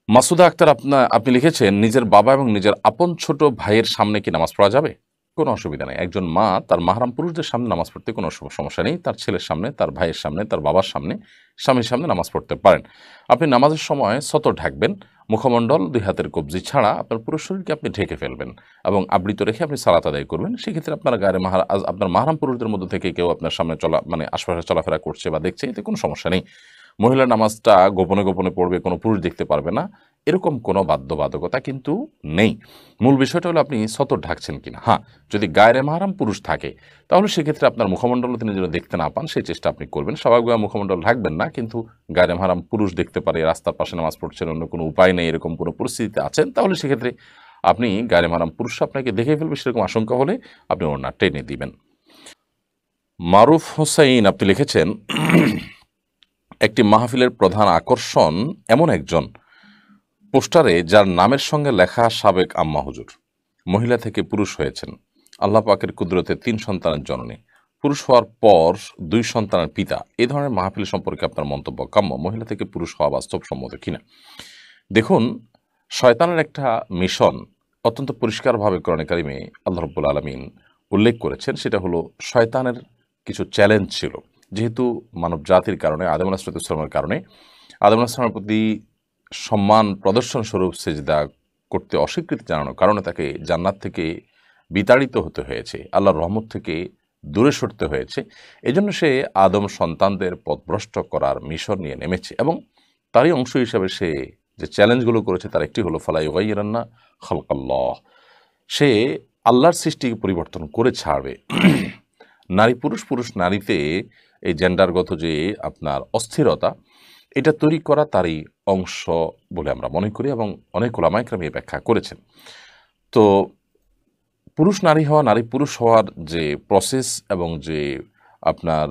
মাসুদা আক্তার আপনি লিখেছেন, নিজের বাবা এবং নিজের আপন ছোট ভাইয়ের সামনে কি নামাজ পড়া যাবে? কোনো অসুবিধা নেই। একজন মা তার মাহরাম পুরুষদের সামনে নামাজ পড়তে কোনো সমস্যা নেই। তার ছেলের সামনে, তার ভাইয়ের সামনে, তার বাবার সামনে, স্বামীর সামনে নামাজ পড়তে পারেন। আপনি নামাজের সময় সতর ঢাকবেন। মুখমণ্ডল, দুই হাতের কবজি ছাড়া আপনার পুরো শরীরকে আপনি ঢেকে ফেলবেন এবং আবৃত রেখে আপনি সালাত আদায় করবেন। সেক্ষেত্রে আপনার গায়ে আপনার মাহরাম পুরুষদের মধ্যে থেকে কেউ আপনার সামনে আশপাশে চলাফেরা করছে বা দেখছে, এতে কোনো সমস্যা নেই। মহিলা নামাজটা গোপনে গোপনে পড়বে, কোনো পুরুষ দেখতে পারবে না, এরকম কোনো বাধ্যবাধকতা কিন্তু নেই। মূল বিষয়টা হলো আপনি সতর ঢাকছেন কিনা। হ্যাঁ, যদি গায়রে মাহরাম পুরুষ থাকে তাহলে সেক্ষেত্রে আপনার মুখমণ্ডল তিনি যেন দেখতে না পান সেই চেষ্টা আপনি করবেন। স্বাভাবিকভাবে মুখমণ্ডল ঢাকবেন না, কিন্তু গায়রে মাহরাম পুরুষ দেখতে পারে, রাস্তার পাশে নামাজ পড়ছেন, অন্য কোনো উপায় নেই, এরকম কোনো পরিস্থিতিতে আছেন, তাহলে সেক্ষেত্রে আপনি গায়রে মাহরাম পুরুষ আপনাকে দেখে ফেলবে সেরকম আশঙ্কা হলে আপনি ওড়না টেনে দিবেন। মারুফ হোসাইন আপনি লিখেছেন, একটি মাহফিলের প্রধান আকর্ষণ এমন একজন পোস্টারে যার নামের সঙ্গে লেখা সাবেক আম্মা হুজুর। মহিলা থেকে পুরুষ হয়েছেন, আল্লাহ পাকের কুদরতে ৩ সন্তানের জননী, পুরুষ হওয়ার পর ২ সন্তানের পিতা। এই ধরনের মাহফিল সম্পর্কে আপনার মন্তব্য কাম্য। মহিলা থেকে পুরুষ হওয়া বাস্তবসম্মত কিনা? দেখুন, শয়তানের একটা মিশন অত্যন্ত পরিষ্কারভাবে কোরআনে কারিমে আল্লাহ রাব্বুল আলামিন উল্লেখ করেছেন। সেটা হলো, শয়তানের কিছু চ্যালেঞ্জ ছিল। যেহেতু মানব জাতির কারণে, আদম আলাইহিস সালামের কারণে, আদম আলাইহিস সালামের প্রতি সম্মান প্রদর্শন স্বরূপ সেজদা করতে অস্বীকৃতি জানানোর কারণে তাকে জান্নাত থেকে বিতাড়িত হতে হয়েছে, আল্লাহর রহমত থেকে দূরে সরতে হয়েছে। এজন্য সে আদম সন্তানদের পথভ্রষ্ট করার মিশন নিয়ে নেমেছে এবং তারই অংশ হিসাবে সে যে চ্যালেঞ্জগুলো করেছে তার একটি হলো ফালা ইউগাইয়িরান্না খালকাল্লাহ। সে আল্লাহর সৃষ্টিকে পরিবর্তন করে ছাড়বে। নারী পুরুষ, পুরুষ নারীতে এই জেন্ডারগত যে আপনার অস্থিরতা, এটা তৈরি করা তারই অংশ বলে আমরা মনে করি এবং অনেক ওলামায়ে কেরাম এই ব্যাখ্যা করেছেন। তো পুরুষ নারী হওয়া, নারী পুরুষ হওয়ার যে প্রসেস এবং যে আপনার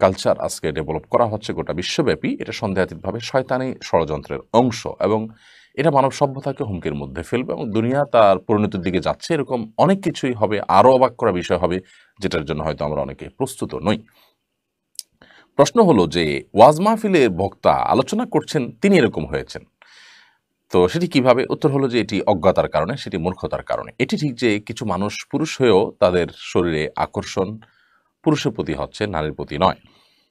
কালচার আজকে ডেভেলপ করা হচ্ছে গোটা বিশ্বব্যাপী, এটা সন্দেহাতীতভাবে শয়তানি ষড়যন্ত্রের অংশ এবং এটা মানব সভ্যতাকে হুমকির মধ্যে ফেলবে এবং দুনিয়া তার পরিণতির দিকে যাচ্ছে। এরকম অনেক কিছুই হবে, আরও অবাক করা বিষয় হবে, যেটার জন্য হয়তো আমরা অনেকে প্রস্তুত নই। প্রশ্ন হলো যে, ওয়াজ মাহফিলের বক্তা আলোচনা করছেন, তিনি এরকম হয়েছেন, তো সেটি কিভাবে? উত্তর হলো যে, এটি অজ্ঞতার কারণে, সেটি মূর্খতার কারণে। এটি ঠিক যে কিছু মানুষ পুরুষ হয়েও তাদের শরীরে আকর্ষণ পুরুষের প্রতি হচ্ছে, নারীর প্রতি নয়।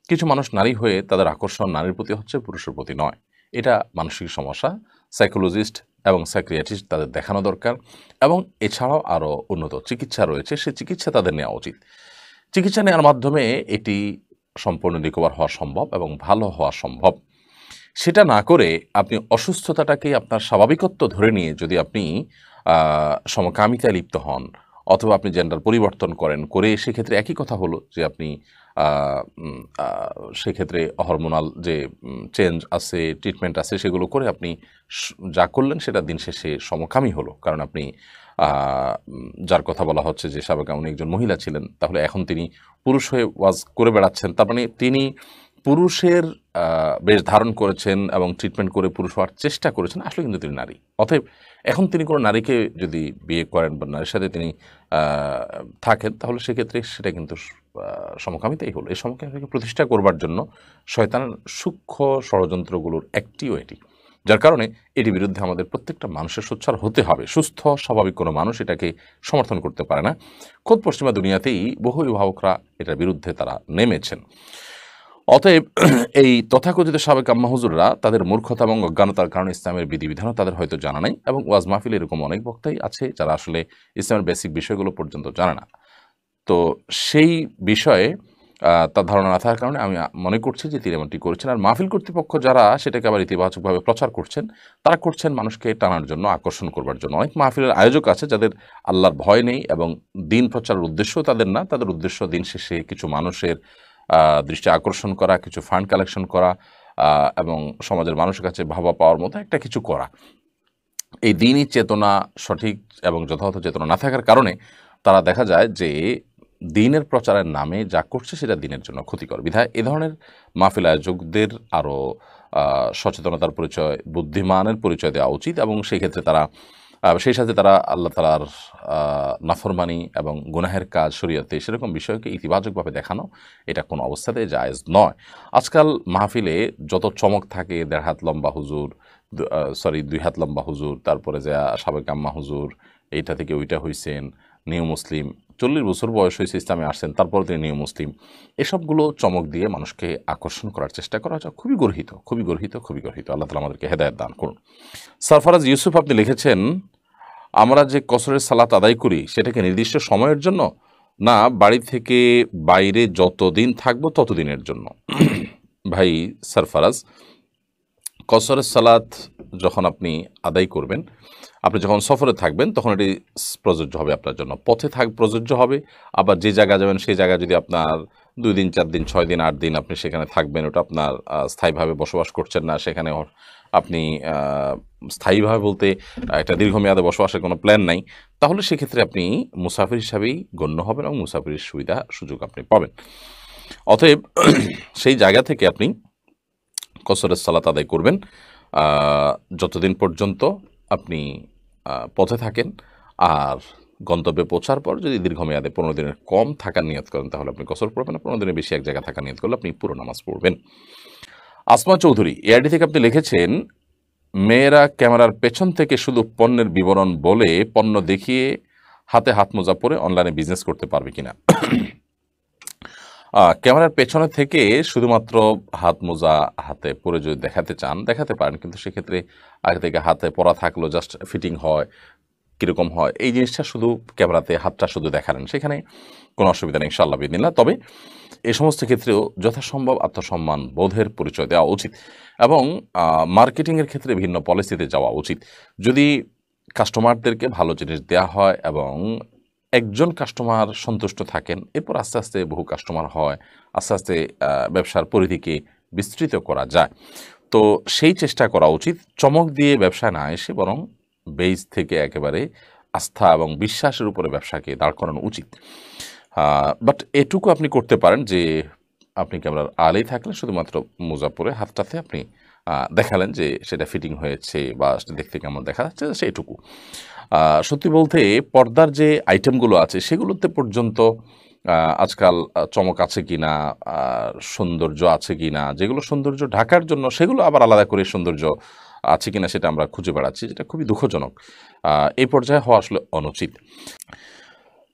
কিছু মানুষ নারী হয়ে তাদের আকর্ষণ নারীর প্রতি হচ্ছে, পুরুষের প্রতি নয়। এটা মানসিক সমস্যা। সাইকোলজিস্ট এবং সাইকিয়াট্রিস্ট তাদের দেখানো দরকার এবং এছাড়াও আরও উন্নত চিকিৎসা রয়েছে, সে চিকিৎসা তাদের নেওয়া উচিত। চিকিৎসা নেওয়ার মাধ্যমে এটি সম্পূর্ণ রিকভার হওয়া সম্ভব এবং ভালো হওয়া সম্ভব। সেটা না করে আপনি অসুস্থতাটাকে আপনার স্বাভাবিকত্ব ধরে নিয়ে যদি আপনি সমকামিতায় লিপ্ত হন অথবা আপনি জেন্ডার পরিবর্তন করেন, করে সেক্ষেত্রে একই কথা হলো যে আপনি সেক্ষেত্রে হরমোনাল যে চেঞ্জ আছে, ট্রিটমেন্ট আছে, সেগুলো করে আপনি যা করলেন সেটা দিন শেষে সমকামী হলো। কারণ আপনি যার কথা বলা হচ্ছে যে সাবেক উনি একজন মহিলা ছিলেন, তাহলে এখন তিনি পুরুষ হয়ে ওয়াজ করে বেড়াচ্ছেন, তার মানে তিনি পুরুষের বেশ ধারণ করেছেন এবং ট্রিটমেন্ট করে পুরুষ হওয়ার চেষ্টা করেছেন, আসলে কিন্তু তিনি নারী। অতএব এখন তিনি কোনো নারীকে যদি বিয়ে করেন বা নারীর সাথে তিনি থাকেন, তাহলে সেক্ষেত্রে সেটা কিন্তু সমকামিতাই হলো। এই সমকামিতাকে প্রতিষ্ঠা করবার জন্য শয়তানের সূক্ষ্ম ষড়যন্ত্রগুলোর একটিও এটি, যার কারণে এটির বিরুদ্ধে আমাদের প্রত্যেকটা মানুষের সোচ্চার হতে হবে। সুস্থ স্বাভাবিক কোনো মানুষ এটাকে সমর্থন করতে পারে না। খোদ পশ্চিমা দুনিয়াতেই বহু অভিভাবকরা এটার বিরুদ্ধে তারা নেমেছেন। অতএব এই তথাকথিত সাবেক আম্মা হুজুররা তাদের মূর্খতা এবং অজ্ঞানতার কারণে ইসলামের বিধিবিধানও তাদের হয়তো জানা নাই এবং ওয়াজ মাহফিল এরকম অনেক বক্তাই আছে যারা আসলে ইসলামের বেসিক বিষয়গুলো পর্যন্ত জানে না। তো সেই বিষয়ে তার ধারণা না থাকার কারণে আমি মনে করছি যে তিনি এমনটি করেছেন। আর মাহফিল কর্তৃপক্ষ যারা সেটাকে আবার ইতিবাচকভাবে প্রচার করছেন, তারা করছেন মানুষকে টানার জন্য, আকর্ষণ করবার জন্য। অনেক মাহফিলের আয়োজক আছে যাদের আল্লাহর ভয় নেই এবং দিন প্রচারের উদ্দেশ্যও তাদের না। তাদের উদ্দেশ্য দিন শেষে কিছু মানুষের দৃষ্টি আকর্ষণ করা, কিছু ফান্ড কালেকশন করা এবং সমাজের মানুষের কাছে ভাবা পাওয়ার মতো একটা কিছু করা। এই দিনই চেতনা সঠিক এবং যথাযথ চেতনা না থাকার কারণে তারা দেখা যায় যে দিনের প্রচারের নামে যা করছে সেটা দিনের জন্য ক্ষতিকর। বিধায় এ ধরনের মাহফিল আয়োজকদের আরও সচেতনতার পরিচয়, বুদ্ধিমানের পরিচয় দেওয়া উচিত এবং সেক্ষেত্রে তারা সেই সাথে তারা আল্লাহ তাআলার নাফরমানি এবং গুনাহের কাজ শরীয়তে সেরকম বিষয়কে ইতিবাচকভাবে দেখানো, এটা কোনো অবস্থাতেই জায়েজ নয়। আজকাল মাহফিলে যত চমক থাকে, ১.৫ হাত লম্বা হুজুর, সরি 2 হাত লম্বা হুজুর, তারপরে যে সাবেক আম্মা হুজুর, এইটা থেকে ওইটা হইছেন, নিউ মুসলিম, 40 বছর বয়স হয়েছে ইসলামে আসছেন, তারপরে তিনি নিউ মুসলিম, এসবগুলো চমক দিয়ে মানুষকে আকর্ষণ করার চেষ্টা করা যায়। খুবই গর্হিত, খুবই গর্হিত, খুবই গর্হিত। আল্লাহ তাআলা আমাদেরকে হেদায়েত দান করুন। সরফরাজ ইউসুফ আপনি লিখেছেন, আমরা যে কসরের সালাত আদায় করি সেটাকে নির্দিষ্ট সময়ের জন্য, না বাড়ি থেকে বাইরে যতদিন থাকবো ততদিনের জন্য? ভাই সরফরাজ, কসরের সালাত যখন আপনি আদায় করবেন, আপনি যখন সফরে থাকবেন তখন এটি প্রযোজ্য হবে আপনার জন্য, পথে প্রযোজ্য হবে। আবার যে জায়গায় যাবেন সেই জায়গায় যদি আপনার 2 দিন 4 দিন 6 দিন 8 দিন আপনি সেখানে থাকবেন, ওটা আপনার স্থায়ীভাবে বসবাস করছেন না, সেখানে আপনি স্থায়ীভাবে বলতে একটা দীর্ঘমেয়াদে বসবাসের কোনো প্ল্যান নাই, তাহলে সেক্ষেত্রে আপনি মুসাফির হিসাবেই গণ্য হবেন এবং মুসাফিরের সুবিধা সুযোগ আপনি পাবেন। অতএব সেই জায়গা থেকে আপনি কসরের সালাত আদায় করবেন যতদিন পর্যন্ত আপনি পথে থাকেন। আর গন্তব্যে পৌঁছার পর যদি দীর্ঘমেয়াদে 15 দিনের কম থাকার নিয়ত করেন তাহলে আপনি কসর পড়বেন, 15 দিনের বেশি এক জায়গায় থাকার নিয়ত করলে আপনি পুরো নামাজ পড়বেন। আসমা চৌধুরী এআইডি থেকে আপনি লিখেছেন, মেয়েরা ক্যামেরার পেছন থেকে শুধু পণ্যের বিবরণ বলে পণ্য দেখিয়ে হাতে হাত মোজা পরে অনলাইনে বিজনেস করতে পারবে কিনা? ক্যামেরার পেছনে থেকে শুধুমাত্র হাত মোজা হাতে পরে যদি দেখাতে চান দেখাতে পারেন, কিন্তু সেক্ষেত্রে আগে থেকে হাতে পরা থাকলো, জাস্ট ফিটিং হয় কীরকম হয় এই জিনিসটা শুধু ক্যামেরাতে হাতটা শুধু দেখালেন, সেখানে কোনো অসুবিধা নেই ইনশাআল্লাহ বিদিনিল্লাহ। তবে এই সমস্ত ক্ষেত্রেও যথাসম্ভব আত্মসম্মান বোধের পরিচয় দেওয়া উচিত এবং মার্কেটিংয়ের ক্ষেত্রে ভিন্ন পলিসিতে যাওয়া উচিত। যদি কাস্টমারদেরকে ভালো জিনিস দেওয়া হয় এবং একজন কাস্টমার সন্তুষ্ট থাকেন, এরপর আস্তে আস্তে বহু কাস্টমার হয়, আস্তে আস্তে ব্যবসার পরিধিকে বিস্তৃত করা যায়। তো সেই চেষ্টা করা উচিত, চমক দিয়ে ব্যবসা না এসে বরং বেজ থেকে একেবারে আস্থা এবং বিশ্বাসের উপরে ব্যবসাকে দাঁড় করানো উচিত। বাট এটুকু আপনি করতে পারেন যে আপনি ক্যামেরার আড়ালেই থাকলে শুধুমাত্র মোজা পরে হাতটাতে আপনি দেখালেন যে সেটা ফিটিং হয়েছে বা সেটা দেখতে কেমন দেখা যাচ্ছে, সেইটুকু। সত্যি বলতে পর্দার যে আইটেমগুলো আছে সেগুলোতে পর্যন্ত আজকাল চমক আছে কিনা, সৌন্দর্য আছে কিনা, যেগুলো সৌন্দর্য ঢাকার জন্য সেগুলো আবার আলাদা করে সৌন্দর্য আছে কিনা সেটা আমরা খুঁজে বেড়াচ্ছি, যেটা খুবই দুঃখজনক। এই পর্যায়ে হওয়া আসলে অনুচিত।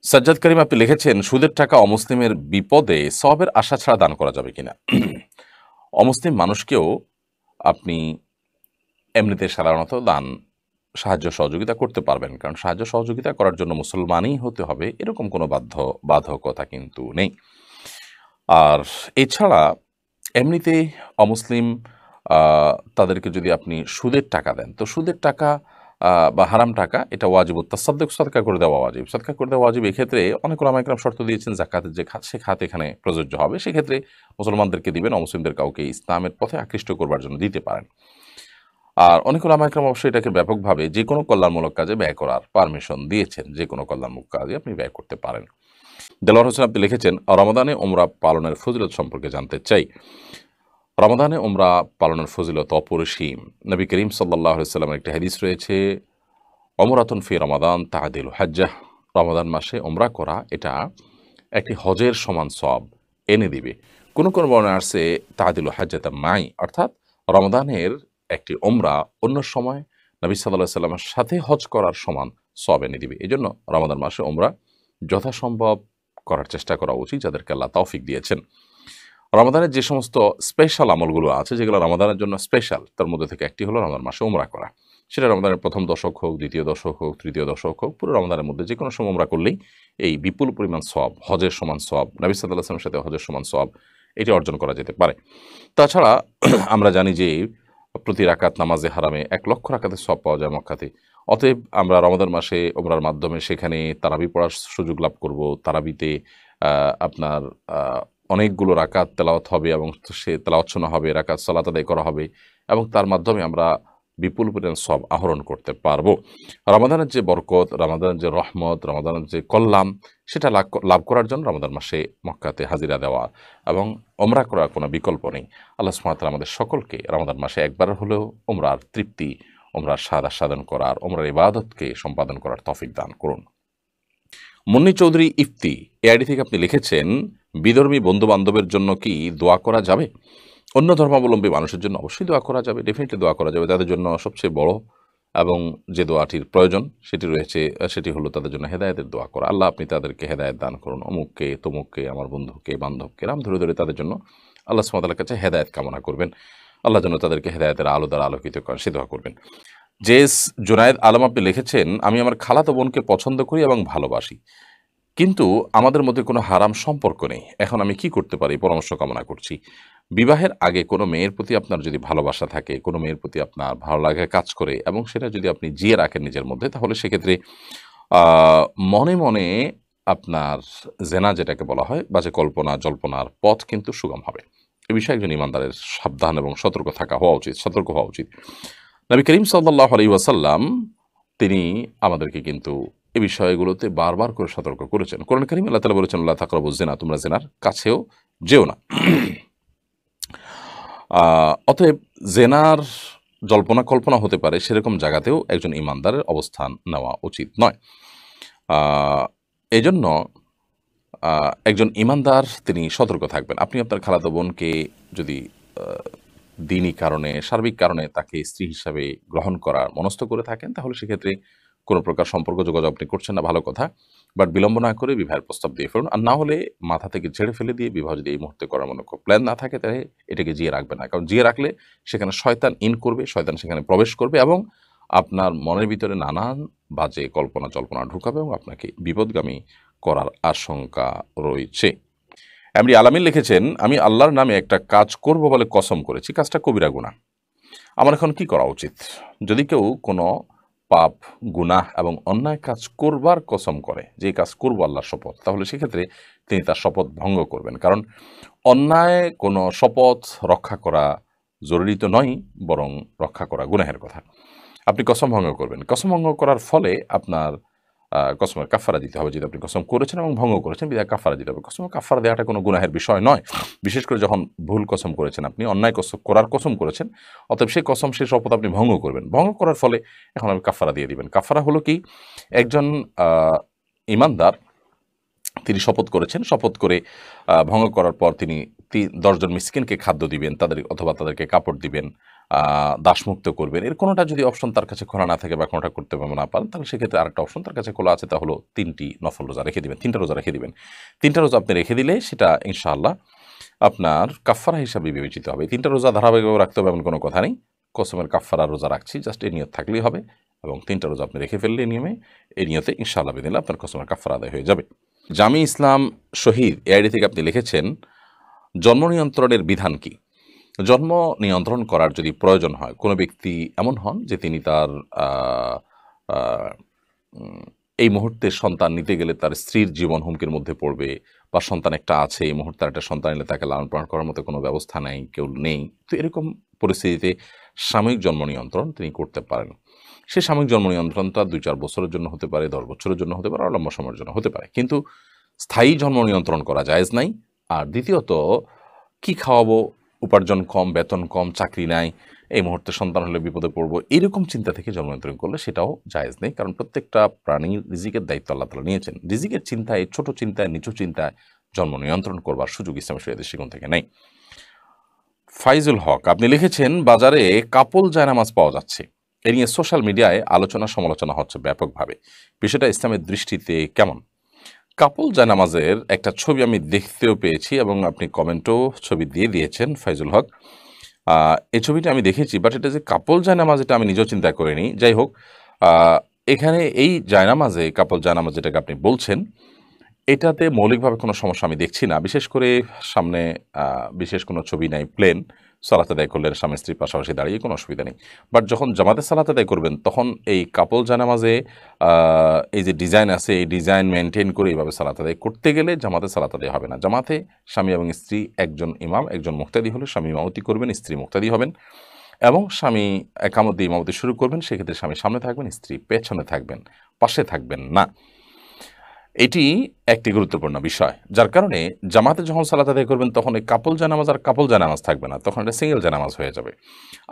সাজ্জাদ করিম আপনি লিখেছেন, সুদের টাকা অমুসলিমের বিপদে সওয়াবের আশা ছাড়া দান করা যাবে কিনা? অমুসলিম মানুষকেও আপনি এমনিতে সাধারণত দান সাহায্য সহযোগিতা করতে পারবেন, কারণ সাহায্য সহযোগিতা করার জন্য মুসলমানই হতে হবে এরকম কোনো বাধ্যকতা কিন্তু নেই। আর এছাড়া এমনিতে অমুসলিম তাদেরকে যদি আপনি সুদের টাকা দেন, তো সুদের টাকা বা হারাম টাকা এটা ওয়াজিব, তাসাদ্দুক সদকা করে দেওয়া ওয়াজিব, সদকা করে দেওয়া ওয়াজিব। এক্ষেত্রে অনেক ওলামা ইকরাম শর্ত দিয়েছেন, জাকাতের যে খাত সে খাত এখানে প্রযোজ্য হবে, সেক্ষেত্রে মুসলমানদেরকে দিবেন, অমুসলিমদের কাউকে ইসলামের পথে আকৃষ্ট করবার জন্য দিতে পারেন। আর অনেক ওলামা ইকরাম অবশ্যই এটাকে ব্যাপকভাবে যে কোনো কল্যাণমূলক কাজে ব্যয় করার পারমিশন দিয়েছেন, যে কোনো কল্যাণমূলক কাজে আপনি ব্যয় করতে পারেন। দেলোয়ার হোসেন আপনি লিখেছেন, রমাদানে ওমরা পালনের ফজিলত সম্পর্কে জানতে চাই। রমাদানে ওমরা পালনের ফজিলত অপরিসীম। নবী করিম সাল্লাল্লাহু আলাইহি ওয়াসাল্লামের একটি হাদিস রয়েছে, ওমরাতুন ফি রমাদান তা'দিলু হাজ্জাহ। রমাদান মাসে ওমরা করা এটা একটি হজের সমান সওয়াব এনে দিবে। কোন কোন বর্ণনায় আসছে তা'দিলু হাজ্জাতা মাই, অর্থাৎ রমাদানের একটি ওমরা অন্য সময় নবী সাল্লাল্লাহু আলাইহি ওয়াসাল্লামের সাথে হজ করার সমান সওয়াব এনে দিবে। এজন্য রমাদান মাসে ওমরা যথাসম্ভব করার চেষ্টা করা উচিত, যাদেরকে আল্লাহ তৌফিক দিয়েছেন। রমাদানের যে সমস্ত স্পেশাল আমলগুলো আছে, যেগুলো রমাদানের জন্য স্পেশাল, তার মধ্যে থেকে একটি হলো রমাদান মাসে ওমরা করা। সেটা রমাদানের প্রথম দশক হোক, দ্বিতীয় দশক হোক, তৃতীয় দশক হোক, পুরো রমাদানের মধ্যে যে কোনো সময় ওমরা করলেই এই বিপুল পরিমাণ সওয়াব, হজের সমান সওয়াব, নবী সাল্লাল্লাহু আলাইহি ওয়াসাল্লামের সাথে হজের সমান সওয়াব, এটি অর্জন করা যেতে পারে। তাছাড়া আমরা জানি যে প্রতি রাকাত নামাজে হারামে 1 লক্ষ রাকাতের সওয়াব পাওয়া যায় মক্কাতে। অতএব আমরা রমাদান মাসে ওমরার মাধ্যমে সেখানে তারাবি পড়ার সুযোগ লাভ করব। তারাবিতে আপনার অনেকগুলো রাকাত তেলাওয়াত হবে এবং সে তেলাওয়াত শোনা হবে, রাকাত সালাত আদায় করা হবে এবং তার মাধ্যমে আমরা বিপুল পরিমাণ সওয়াব আহরণ করতে পারবো। রমাদানের যে বরকত, রমাদানের যে রহমত, রমাদানের যে কল্যাণ, সেটা লাভ করার জন্য রমাদান মাসে মক্কাতে হাজিরা দেওয়া এবং ওমরা করার কোনো বিকল্প নেই। আল্লাহ সুবহানাহু ওয়া তাআলা আমাদের সকলকে রমাদান মাসে একবার হলেও ওমরার তৃপ্তি, ওমরার স্বাদ আস্বাদন করার, ওমরার ইবাদতকে সম্পাদন করার তৌফিক দান করুন। মুন্নি চৌধুরী ইফতি এআইডি থেকে আপনি লিখেছেন, বিধর্মী বন্ধু বান্ধবের জন্য কি দোয়া করা যাবে? অন্য ধর্মাবলম্বী মানুষের জন্য অবশ্যই দোয়া করা যাবে, ডেফিনেটলি দোয়া করা যাবে। তাদের জন্য সবচেয়ে বড় এবং যে দোয়াটির প্রয়োজন সেটি রয়েছে, সেটি হলো তাদের জন্য হেদায়েতের দোয়া করা। আল্লাহ আপনি তাদেরকে হেদায়েত দান করুন, অমুককে তমুককে, আমার বন্ধুকে বান্ধবকে, নাম ধরে ধরে তাদের জন্য আল্লাহ সুবহানাহু ওয়া তাআলার কাছে হেদায়েত কামনা করবেন। আল্লাহ যেন তাদেরকে হেদায়েতের আলো দ্বারা আলোকিত করেন, সে দোয়া করবেন। জেস জুনায়েদ আলম আপনি লিখেছেন, আমি আমার খালাতো বোনকে পছন্দ করি এবং ভালোবাসি, কিন্তু আমাদের মধ্যে কোনো হারাম সম্পর্ক নেই। এখন আমি কি করতে পারি? পরামর্শ কামনা করছি। বিবাহের আগে কোনো মেয়ের প্রতি আপনার যদি ভালোবাসা থাকে, কোনো মেয়ের প্রতি আপনার ভালো লাগা কাজ করে এবং সেটা যদি আপনি জিয়ে রাখেন নিজের মধ্যে, তাহলে সেক্ষেত্রে আ মনে, মনে আপনার জেনা যেটাকে বলা হয়, বাজে কল্পনা জল্পনার পথ কিন্তু সুগম হবে। এ বিষয়ে একজন ঈমানদারের সাবধান এবং সতর্ক হওয়া উচিত। নবী করিম সাল্লাল্লাহু আলাইহি ওয়াসাল্লাম তিনি আমাদেরকে কিন্তু এই বিষয়গুলোতে বারবার করে সতর্ক করেছেন। কোরআন কারীমে আল্লাহ তাআলা বলেছেন, "লা তাকরাবুজ জিনা", তোমরা জিনার কাছেও যেও না। অতএব জেনার জল্পনা কল্পনা হতে পারে সেরকম জায়গাতেও একজন ঈমানদারের অবস্থান নেওয়া উচিত নয়। আ এজন্য একজন ঈমানদার তিনি সতর্ক থাকবেন। আপনি আপনার খালাতো বোনকে যদি আ দ্বীনি কারণে, সার্বিক কারণে তাকে স্ত্রী হিসাবে গ্রহণ করার মনস্থ করে থাকেন, তাহলে সেক্ষেত্রে কোনো প্রকার সম্পর্ক যোগাযোগ আপনি করছেন না, ভালো কথা। বাট বিলম্ব না করে বিবাহের প্রস্তাব দিয়ে ফেলুন। আর না হলে মাথা থেকে ঝেড়ে ফেলে দিয়ে বিবাহ যদি এই মুহূর্তে করার মতো প্ল্যান না থাকে, তাহলে এটাকে জিয়ে রাখবেন না। কারণ জিয়ে রাখলে সেখানে শয়তান ইন করবে, শয়তান সেখানে প্রবেশ করবে এবং আপনার মনের ভিতরে নানান বাজে কল্পনা-জল্পনা ঢুকাবে এবং আপনাকে বিপদগামী করার আশঙ্কা রয়েছে। এমডি আলামিন লিখেছেন, আমি আল্লাহর নামে একটা কাজ করব বলে কসম করেছি, কাজটা কবিরা গুনাহ। আমার এখন কি করা উচিত? যদি কেউ কোনো পাপ, গুনাহ এবং অন্যায় কাজ করবার কসম করে যে এই কাজ করব আল্লাহর শপথ, তাহলে সেক্ষেত্রে তিনি তার শপথ ভঙ্গ করবেন। কারণ অন্যায় কোনো শপথ রক্ষা করা জরুরি তো নয়, বরং রক্ষা করা গুনাহের কথা। আপনি কসম ভঙ্গ করবেন। কসম ভঙ্গ করার ফলে আপনার কসমের কাফারা দিতে হবে। যদি আপনি কসম করেছেন এবং ভঙ্গ করেছেন, বিধায় কাফারা দিতে হবে। কসমের কাফারা দেওয়াটা কোনো গুনাহের বিষয় নয়। বিশেষ করে যখন ভুল কসম করেছেন, আপনি অন্যায় করার কসম করেছেন, অতএব সেই কসম, সেই শপথ আপনি ভঙ্গ করবেন। ভঙ্গ করার ফলে এখন আপনি কাফারা দিয়ে দিবেন। কাফারা হলো কি? একজন ঈমানদার তিনি শপথ করেছেন, শপথ করে ভঙ্গ করার পর তিনি ১০ জন মিসকিনকে খাদ্য দিবেন, অথবা তাদেরকে কাপড় দিবেন, দাসমুক্ত করবেন। এর কোনোটা যদি অপশন তার কাছে খোলা না থাকে বা কোনোটা করতে না পারেন, তাহলে সেক্ষেত্রে আরেকটা অপশন তার কাছে খোলা আছে, তা হলো ৩টি নফল রোজা রেখে দিবেন, ৩টা রোজা রেখে দিবেন। ৩টা রোজা আপনি রেখে দিলে সেটা ইনশাআল্লাহ আপনার কাফারা হিসাবে বিবেচিত হবে। ৩টা রোজা ধারাবাহিকভাবে রাখতে হবে এমন কোনো কথা নেই। কসমের কাফারা রোজা রাখছি, জাস্ট এই নিয়ত থাকলেই হবে এবং ৩টা রোজা আপনি রেখে ফেললে এই নিয়তে ইনশাআল্লাহ বিদিনিল্লাহ আপনার কসমের কাফারা আদায় হয়ে যাবে। জামি ইসলাম শহীদ এআইডি থেকে আপনি লিখেছেন, জন্ম নিয়ন্ত্রণের বিধান কি? জন্ম নিয়ন্ত্রণ করার যদি প্রয়োজন হয়, কোনো ব্যক্তি এমন হন যে তিনি তার এই মুহূর্তে সন্তান নিতে গেলে তার স্ত্রীর জীবন হুমকির মধ্যে পড়বে, বা সন্তান একটা আছে, এই মুহূর্তে একটা সন্তান এলে তাকে লালন পালন করার মতো কোনো ব্যবস্থা নেই, কেউ নেই, তো এরকম পরিস্থিতিতে সাময়িক জন্ম নিয়ন্ত্রণ তিনি করতে পারেন। সে সাময়িক জন্ম নিয়ন্ত্রণটা ২-৪ বছরের জন্য হতে পারে, ১০ বছরের জন্য হতে পারে, আর লম্বা সময়ের জন্য হতে পারে, কিন্তু স্থায়ী জন্ম নিয়ন্ত্রণ করা জায়েজ নাই। আর দ্বিতীয়ত, কি খাওয়াবো, উপার্জন কম, বেতন কম, চাকরি নাই, এই মুহূর্তে সন্তান হলে বিপদে পড়বো, এরকম চিন্তা থেকে জন্ম নিয়ন্ত্রণ করলে সেটাও জায়েজ নেই। কারণ প্রত্যেকটা প্রাণীর রিজিকের দায়িত্ব আল্লাহ তাআলা নিয়েছেন। রিজিকের চিন্তায়, ছোট চিন্তায়, নিচু চিন্তায় জন্ম নিয়ন্ত্রণ করবার সুযোগ ইসলামের শরীয়তের দৃষ্টিকোণ থেকে নেই। ফাইজুল হক আপনি লিখেছেন, বাজারে কাপল জায়নামাজ পাওয়া যাচ্ছে, এ নিয়ে সোশ্যাল মিডিয়ায় আলোচনা সমালোচনা হচ্ছে ব্যাপকভাবে, বিষয়টা ইসলামের দৃষ্টিতে কেমন? কাপল জায়নামাজের একটা ছবি আমি দেখতেও পেয়েছি এবং আপনি কমেন্টও ছবি দিয়ে দিয়েছেন ফাইজুল হক। এই ছবিটা আমি দেখেছি, বাট এটা যে কাপল জায়নামাজ এটা আমি নিজেও চিন্তা করিনি। যাই হোক, এখানে এই জায়নামাজে, কাপল জায়নামাজ যেটাকে আপনি বলছেন, এটাতে মৌলিকভাবে কোনো সমস্যা আমি দেখছি না। বিশেষ করে সামনে বিশেষ কোনো ছবি নাই, প্লেন সালাত আদায় করলেন স্বামী স্ত্রীর পাশাপাশি দাঁড়িয়ে, কোনো অসুবিধা নেই। বাট যখন জামাতে সালাত আদায় করবেন, তখন এই কাপল জায়নামাজে এই যে ডিজাইন আছে, এই ডিজাইন মেনটেন করে এইভাবে সালাত আদায় করতে গেলে জামাতে সালাত আদায় হবে না। জামাতে স্বামী এবং স্ত্রী, একজন ইমাম, একজন মুক্তাদি হলে স্বামী ইমামতি করবেন, স্ত্রী মুক্তাদি হবেন, এবং স্বামী একামত দিয়ে ইমামতি শুরু করবেন, সেক্ষেত্রে স্বামী সামনে থাকবেন, স্ত্রী পেছনে থাকবেন, পাশে থাকবেন না। এটি একটি গুরুত্বপূর্ণ বিষয়, যার কারণে জামাতে যখন সালাত আদায় করবেন, তখন এই কাপল জানামাজ আর কাপল জানামাজ থাকবে না, তখন এটা সিঙ্গেল জানামাজ হয়ে যাবে।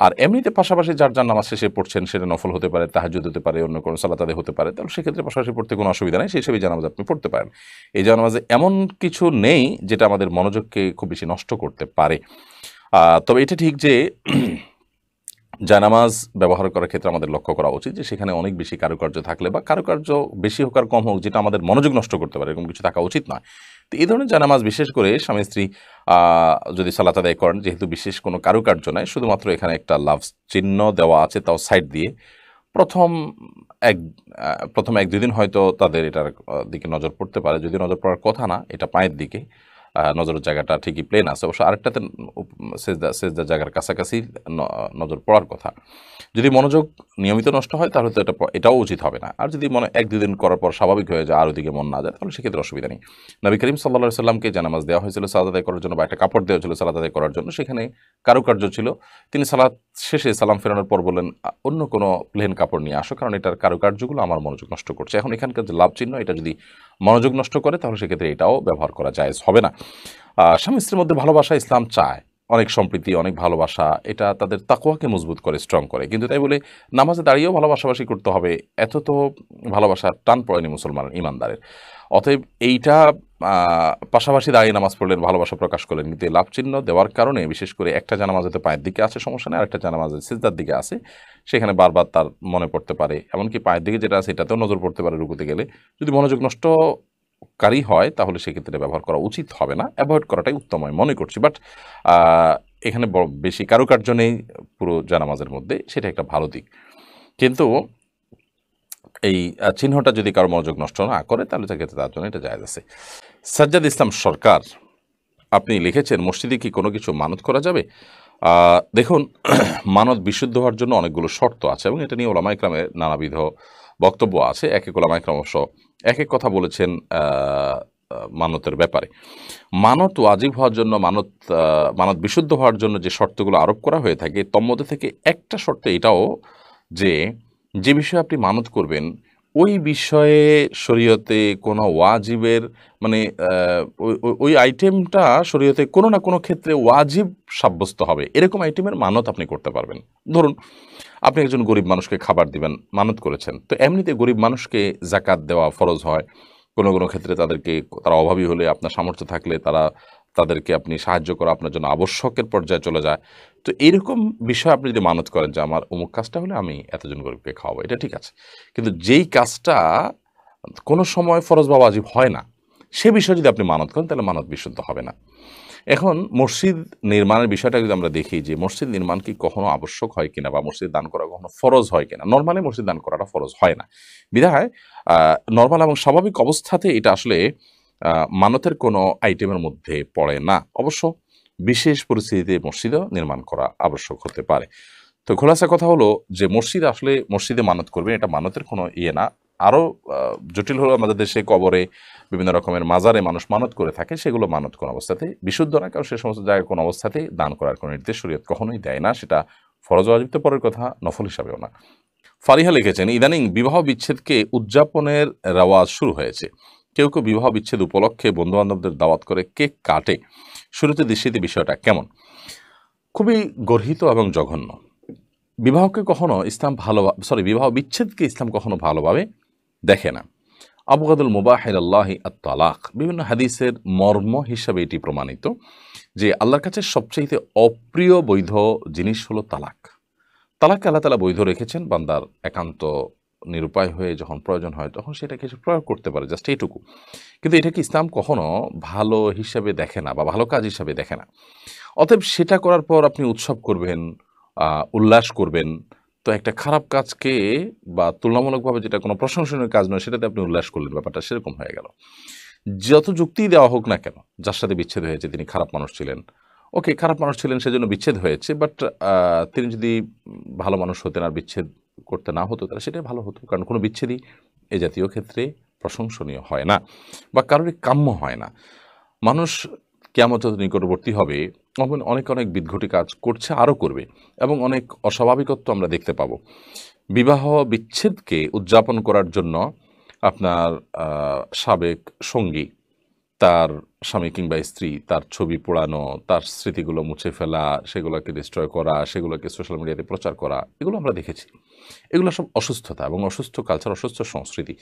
আর এমনিতে পাশাপাশি যার যার নামাজ শেষে পড়ছেন, সেটা নফল হতে পারে, তাহাজ্জুদ হতে পারে, অন্য কোনো সালাত আদায় হতে পারে, তাহলে সেক্ষেত্রে পাশাপাশি পড়তে কোনো অসুবিধা নেই, সেই হিসেবে জানামাজ আপনি পড়তে পারেন। এই জানামাজে এমন কিছু নেই যেটা আমাদের মনোযোগকে খুব বেশি নষ্ট করতে পারে। তবে এটা ঠিক যে জায়নামাজ ব্যবহার করার ক্ষেত্রে আমাদের লক্ষ্য করা উচিত যে সেখানে অনেক বেশি কারুকার্য থাকলে বা কারুকার্য বেশি হোক আর কম হোক যেটা আমাদের মনোযোগ নষ্ট করতে পারে এরকম কিছু থাকা উচিত নয়। তো এই ধরনের জায়নামাজ বিশেষ করে স্বামী স্ত্রী যদি সালাত আদায় করেন, যেহেতু বিশেষ কোনো কারুকার্য নাই, শুধুমাত্র এখানে একটা লাভ চিহ্ন দেওয়া আছে তাও সাইড দিয়ে, প্রথম এক প্রথম ১-২ দিন হয়তো তাদের এটার দিকে নজর পড়তে পারে, যদি নজর পড়ার কথা না, এটা পায়ের দিকে নজরের জায়গাটা ঠিকই প্লেন আছে, অবশ্য আরেকটাতে সেজদার জায়গার কাছাকাছি নজর পড়ার কথা। যদি মনোযোগ নিয়মিত নষ্ট হয় তাহলে তো এটাও উচিত হবে না। আর যদি মনে ১-২ দিন করার পর স্বাভাবিক হয়ে যায় আর ওদিকে মন না যায়, তাহলে সেক্ষেত্রে অসুবিধা নেই। নবী করিম সাল্লাল্লাহু আলাইহি সাল্লামকে জানামাজ দেওয়া হয়েছিল সালাত আদায় করার জন্য, বা একটা কাপড় দেওয়া হয়েছিল সালাত আদায় করার জন্য, সেখানে কারুকার্য ছিল। তিনি সালাত শেষে সালাম ফেরানোর পর বললেন, অন্য কোনো প্লেন কাপড় নিয়ে আসো, কারণ এটার কারুকার্যগুলো আমার মনোযোগ নষ্ট করছে। এখন এখানকার যে লাভ চিহ্ন, এটা যদি মনোযোগ নষ্ট করে তাহলে সেক্ষেত্রে এটাও ব্যবহার করা জায়েজ হবে না। স্বামী স্ত্রীর মধ্যে ভালোবাসা ইসলাম চায়, অনেক সম্প্রীতি, অনেক ভালোবাসা, এটা তাদের তাকওয়াকে মজবুত করে, স্ট্রং করে। কিন্তু তাই বলে নামাজে দাঁড়িয়েও ভালোবাসাবাসি করতে হবে, এত তো ভালোবাসার টান পড়েনি মুসলমান ইমানদারের। অতএব এইটা পাশাপাশি দাঁড়িয়ে নামাজ পড়লেন, ভালোবাসা প্রকাশ করলেন, কিন্তু লাভ চিহ্ন দেওয়ার কারণে বিশেষ করে একটা জানামাজ হয়তো পায়ের দিকে আছে, সমস্যা নেই, আরেকটা জানামাজ সিজদার দিকে আছে, সেখানে বারবার তার মনে পড়তে পারে, এমনকি পায়ের দিকে যেটা আছে এটাতেও নজর পড়তে পারে রুকুতে গেলে। যদি মনোযোগ নষ্টকারী হয় তাহলে সেক্ষেত্রে ব্যবহার করা উচিত হবে না, অ্যাভয়েড করাটাই উত্তম হয় মনে করছি। বাট এখানে বেশি কারুকার্য নেই পুরো জানামাজের মধ্যে, সেটা একটা ভালো দিক। কিন্তু এই চিহ্নটা যদি কারো মনোযোগ নষ্ট না করে তাহলে সেক্ষেত্রে তার জন্য এটা জায়েজ আছে। সাজ্জাদ ইসলাম সরকার, আপনি লিখেছেন, মসজিদে কি কোনো কিছু মানত করা যাবে? দেখুন, মানত বিশুদ্ধ হওয়ার জন্য অনেকগুলো শর্ত আছে এবং এটা নিয়ে ওলামা ইকরামের নানাবিধ বক্তব্য আছে। এক এক ওলামা ইকরাম অবশ্য এক এক কথা বলেছেন মানতের ব্যাপারে। মানত ওয়াজিব হওয়ার জন্য, মানত বিশুদ্ধ হওয়ার জন্য যে শর্তগুলো আরোপ করা হয়ে থাকে, তন্মধ্যে থেকে একটা শর্ত এটাও যে বিষয়ে আপনি মানত করবেন ওই বিষয়ে শরীয়তে কোনো ওয়াজিবের মানে ওই আইটেমটা শরীয়তে কোনো না কোনো ক্ষেত্রে ওয়াজিব সাব্যস্ত হবে, এরকম আইটেমের মানত আপনি করতে পারবেন। ধরুন, আপনি একজন গরিব মানুষকে খাবার দিবেন, মানত করেছেন, তো এমনিতে গরিব মানুষকে জাকাত দেওয়া ফরজ হয়। কোনো কোনো ক্ষেত্রে তারা অভাবী হলে, আপনার সামর্থ্য থাকলে তাদেরকে আপনি সাহায্য করা আপনার জন্য আবশ্যকের পর্যায়ে চলে যায়। তো এইরকম বিষয় আপনি যদি মানত করেন যে আমার অমুক কাজটা হলে আমি এতজন গরিবকে খাওয়াবো, এটা ঠিক আছে। কিন্তু যেই কাজটা কোনো সময় ফরজ বা ওয়াজিব হয় না, সে বিষয়ে যদি আপনি মানত করেন তাহলে মানত বিশুদ্ধ হবে না। এখন মসজিদ নির্মাণের বিষয়টা যদি আমরা দেখি যে মসজিদ নির্মাণ কি কখনো আবশ্যক হয় কিনা, বা মসজিদ দান করা কখনো ফরজ হয় কিনা। নর্মালি মসজিদ দান করাটা ফরজ হয় না, বিধায় নর্মাল এবং স্বাভাবিক অবস্থাতে এটা আসলে মানতের কোনো আইটেমের মধ্যে পড়ে না। অবশ্য বিশেষ পরিস্থিতিতে মসজিদও নির্মাণ করা আবশ্যক হতে পারে। তো খোলাসা কথা হলো যে মসজিদে মানত করবেন, এটা মানতের কোনো ইয়ে না। আরও জটিল হলো আমাদের দেশে কবরে, বিভিন্ন রকমের মাজারে মানুষ মানত করে থাকে, সেগুলো মানত কোনো অবস্থাতেই বিশুদ্ধ না, কারণ সে সমস্ত জায়গায় কোনো অবস্থাতেই দান করার কোনো নির্দেশ শরীয়ত কখনোই দেয় না, সেটা ফরজ ওয়াজিব তো পরের কথা, নফল হিসাবেও না। ফারিহা লিখেছেন, ইদানিং বিবাহ বিচ্ছেদকে উদযাপনের রেওয়াজ শুরু হয়েছে। কেউ কেউ বিবাহ বিচ্ছেদ উপলক্ষে বন্ধুবান্ধবদের দাওয়াত করে কেক কাটে। শুরুতে দৃষ্টিতে বিষয়টা কেমন? খুবই গর্হিত এবং জঘন্য। বিবাহ বিচ্ছেদকে ইসলাম কখনো ভালোভাবে দেখে না। আবগাদুল মুবাহ ইলাল্লাহি আত-তালাক, বিভিন্ন হাদিসের মর্ম হিসাবে এটি প্রমাণিত যে আল্লাহর কাছে সবচেয়ে অপ্রিয় বৈধ জিনিস হলো তালাক। তালাককে আল্লাহ তাআলা বৈধ রেখেছেন বান্দার একান্ত নিরুপায় হয়ে যখন প্রয়োজন হয় তখন সেটাকে সে প্রয়োগ করতে পারে, জাস্ট এইটুকু। কিন্তু এটাকে ইসলাম কখনো ভালো হিসাবে দেখে না বা ভালো কাজ হিসাবে দেখে না। অতএব সেটা করার পর আপনি উৎসব করবেন, উল্লাস করবেন, তো একটা খারাপ কাজকে বা তুলনামূলকভাবে যেটা কোনো প্রশংসনীয় কাজ নয় সেটাতে আপনি উল্লাস করলেন, ব্যাপারটা সেরকম হয়ে গেল। যত যুক্তিই দেওয়া হোক না কেন, যার সাথে বিচ্ছেদ হয়েছে তিনি খারাপ মানুষ ছিলেন, ওকে, খারাপ মানুষ ছিলেন সেজন্য বিচ্ছেদ হয়েছে, বাট তিনি যদি ভালো মানুষ হতেন আর বিচ্ছেদ করতে না হতো তাহলে সেটাই ভালো হতো, কারণ কোনো বিচ্ছেদই এ জাতীয় ক্ষেত্রে প্রশংসনীয় হয় না বা কারোরই কাম্য হয় না। মানুষ কিয়ামতের নিকটবর্তী হবে, অনেক অনেক বিদঘটি কাজ করছে, আরও করবে, এবং অনেক অস্বাভাবিকত্ব আমরা দেখতে পাবো। বিবাহ বিচ্ছেদকে উদযাপন করার জন্য আপনার সাবেক সঙ্গী, তার স্বামী কিংবা স্ত্রী, তার ছবি পোড়ানো, তার স্মৃতিগুলো মুছে ফেলা, সেগুলোকে ডিস্ট্রয় করা, সেগুলোকে সোশ্যাল মিডিয়াতে প্রচার করা, এগুলো আমরা দেখেছি। এগুলো সব অসুস্থতা এবং অসুস্থ কালচার, অসুস্থ সংস্কৃতি।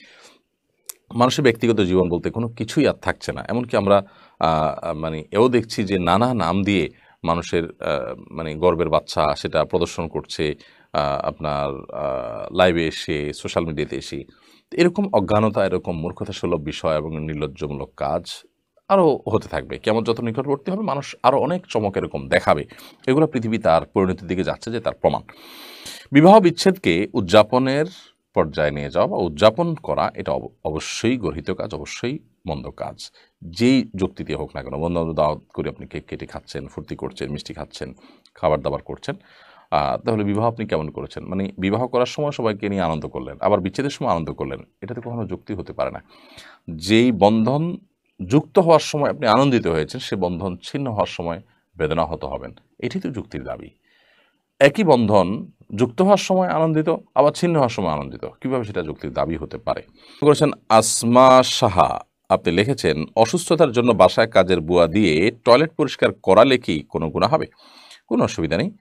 মানুষের ব্যক্তিগত জীবন বলতে কোনো কিছুই আর থাকছে না। এমনকি আমরা মানে এও দেখছি যে নানা নাম দিয়ে মানুষের মানে গর্বের বাচ্চা সেটা প্রদর্শন করছে আপনার লাইভে এসে, সোশ্যাল মিডিয়াতে এসে। এরকম অজ্ঞানতা, এরকম মূর্খতাসুলভ বিষয় এবং নির্লজ্জমূলক কাজ আরও হতে থাকবে। কিয়ামত যত নিকটবর্তী হবে মানুষ আরও অনেক চমক এরকম দেখাবে। এগুলো পৃথিবী তার পরিণতির দিকে যাচ্ছে যে তার প্রমাণ। বিবাহ বিচ্ছেদকে উদযাপনের পর্যায়ে নিয়ে যাওয়া বা উদযাপন করা এটা অবশ্যই গর্হিত কাজ, অবশ্যই মন্দ কাজ। যেই যুক্তি দিয়ে হোক না কেন, বন্ধু-বান্ধব দাওয়াত করে আপনি কেক কেটে খাচ্ছেন, ফুর্তি করছেন, মিষ্টি খাচ্ছেন, খাবার-দাবার করছেন। তাহলে বিবাহ আপনি কেমন করেছেন? মানে বিবাহ করার সময় সবাইকে নিয়ে আনন্দ করলেন, আবার বিচ্ছেদের সময় আনন্দ করলেন। এটাতে কখনো যুক্তি হতে পারে না। যেই বন্ধন যুক্ত হওয়ার সময় আপনি আনন্দিত হয়েছেন, সে বন্ধন ছিন্ন হওয়ার সময় বেদনাহত হবেন। এটাই তো যুক্তির দাবি। একই বন্ধন যুক্ত হওয়ার সময় আনন্দিত, আবার ছিন্ন হওয়ার সময় আনন্দিত। কিভাবে সেটা যুক্তির দাবি হতে পারে? করেছেন আসমা সাহা, আপনি লিখেছেন, অসুস্থতার জন্য বাসায় কাজের বুয়া দিয়ে টয়লেট পরিষ্কার করালে কি কোনো গুনাহ হবে? কোনো অসুবিধা নেই।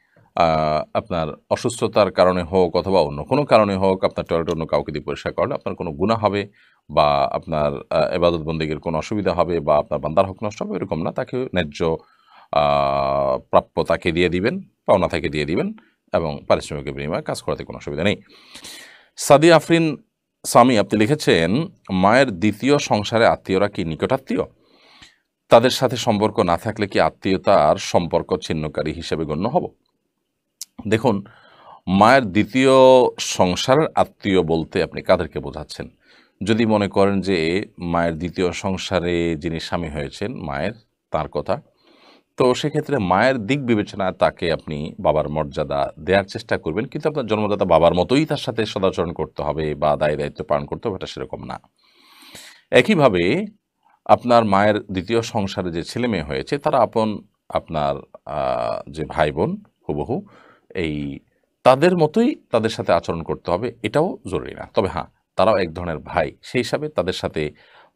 আপনার অসুস্থতার কারণে হোক অথবা অন্য কোনো কারণে হোক, আপনার টয়লেট অন্য কাউকে দিয়ে পরিষ্কার করলে আপনার কোনো গুনাহ হবে বা আপনার ইবাদত বন্দেগীর কোনো অসুবিধা হবে বা আপনার বান্দার হক নষ্ট হবে, এরকম না। তাকে ন্যায্য প্রাপ্য তাকে দিয়ে দিবেন, পাওনা তাকে দিয়ে দিবেন এবং পারিশ্রমিকের বিনিময়ে কাজ করাতে কোনো অসুবিধা নেই। সাদি আফরিন সামি, আপনি লিখেছেন, মায়ের দ্বিতীয় সংসারে আত্মীয়রা কি নিকটাত্মীয়? তাদের সাথে সম্পর্ক না থাকলে কি আত্মীয়তার সম্পর্ক ছিন্নকারী হিসেবে গণ্য হব? দেখুন, মায়ের দ্বিতীয় সংসারের আত্মীয় বলতে আপনি কাদেরকে বোঝাচ্ছেন? যদি মনে করেন যে মায়ের দ্বিতীয় সংসারে যিনি স্বামী হয়েছেন মায়ের, তার কথা, তো সেক্ষেত্রে মায়ের দিক বিবেচনায় তাকে আপনি বাবার মর্যাদা দেওয়ার চেষ্টা করবেন, কিন্তু আপনার জন্মদাতা বাবার মতোই তার সাথে সদাচরণ করতে হবে বা দায়িত্ব পালন করতে হবে, এটা সেরকম না। একইভাবে আপনার মায়ের দ্বিতীয় সংসারে যে ছেলে মেয়ে হয়েছে তারা আপনার যে ভাই বোন হুবহু এই তাদের মতোই তাদের সাথে আচরণ করতে হবে, এটাও জরুরি না। তবে হ্যাঁ, তারাও এক ধরনের ভাই, সেই হিসাবে তাদের সাথে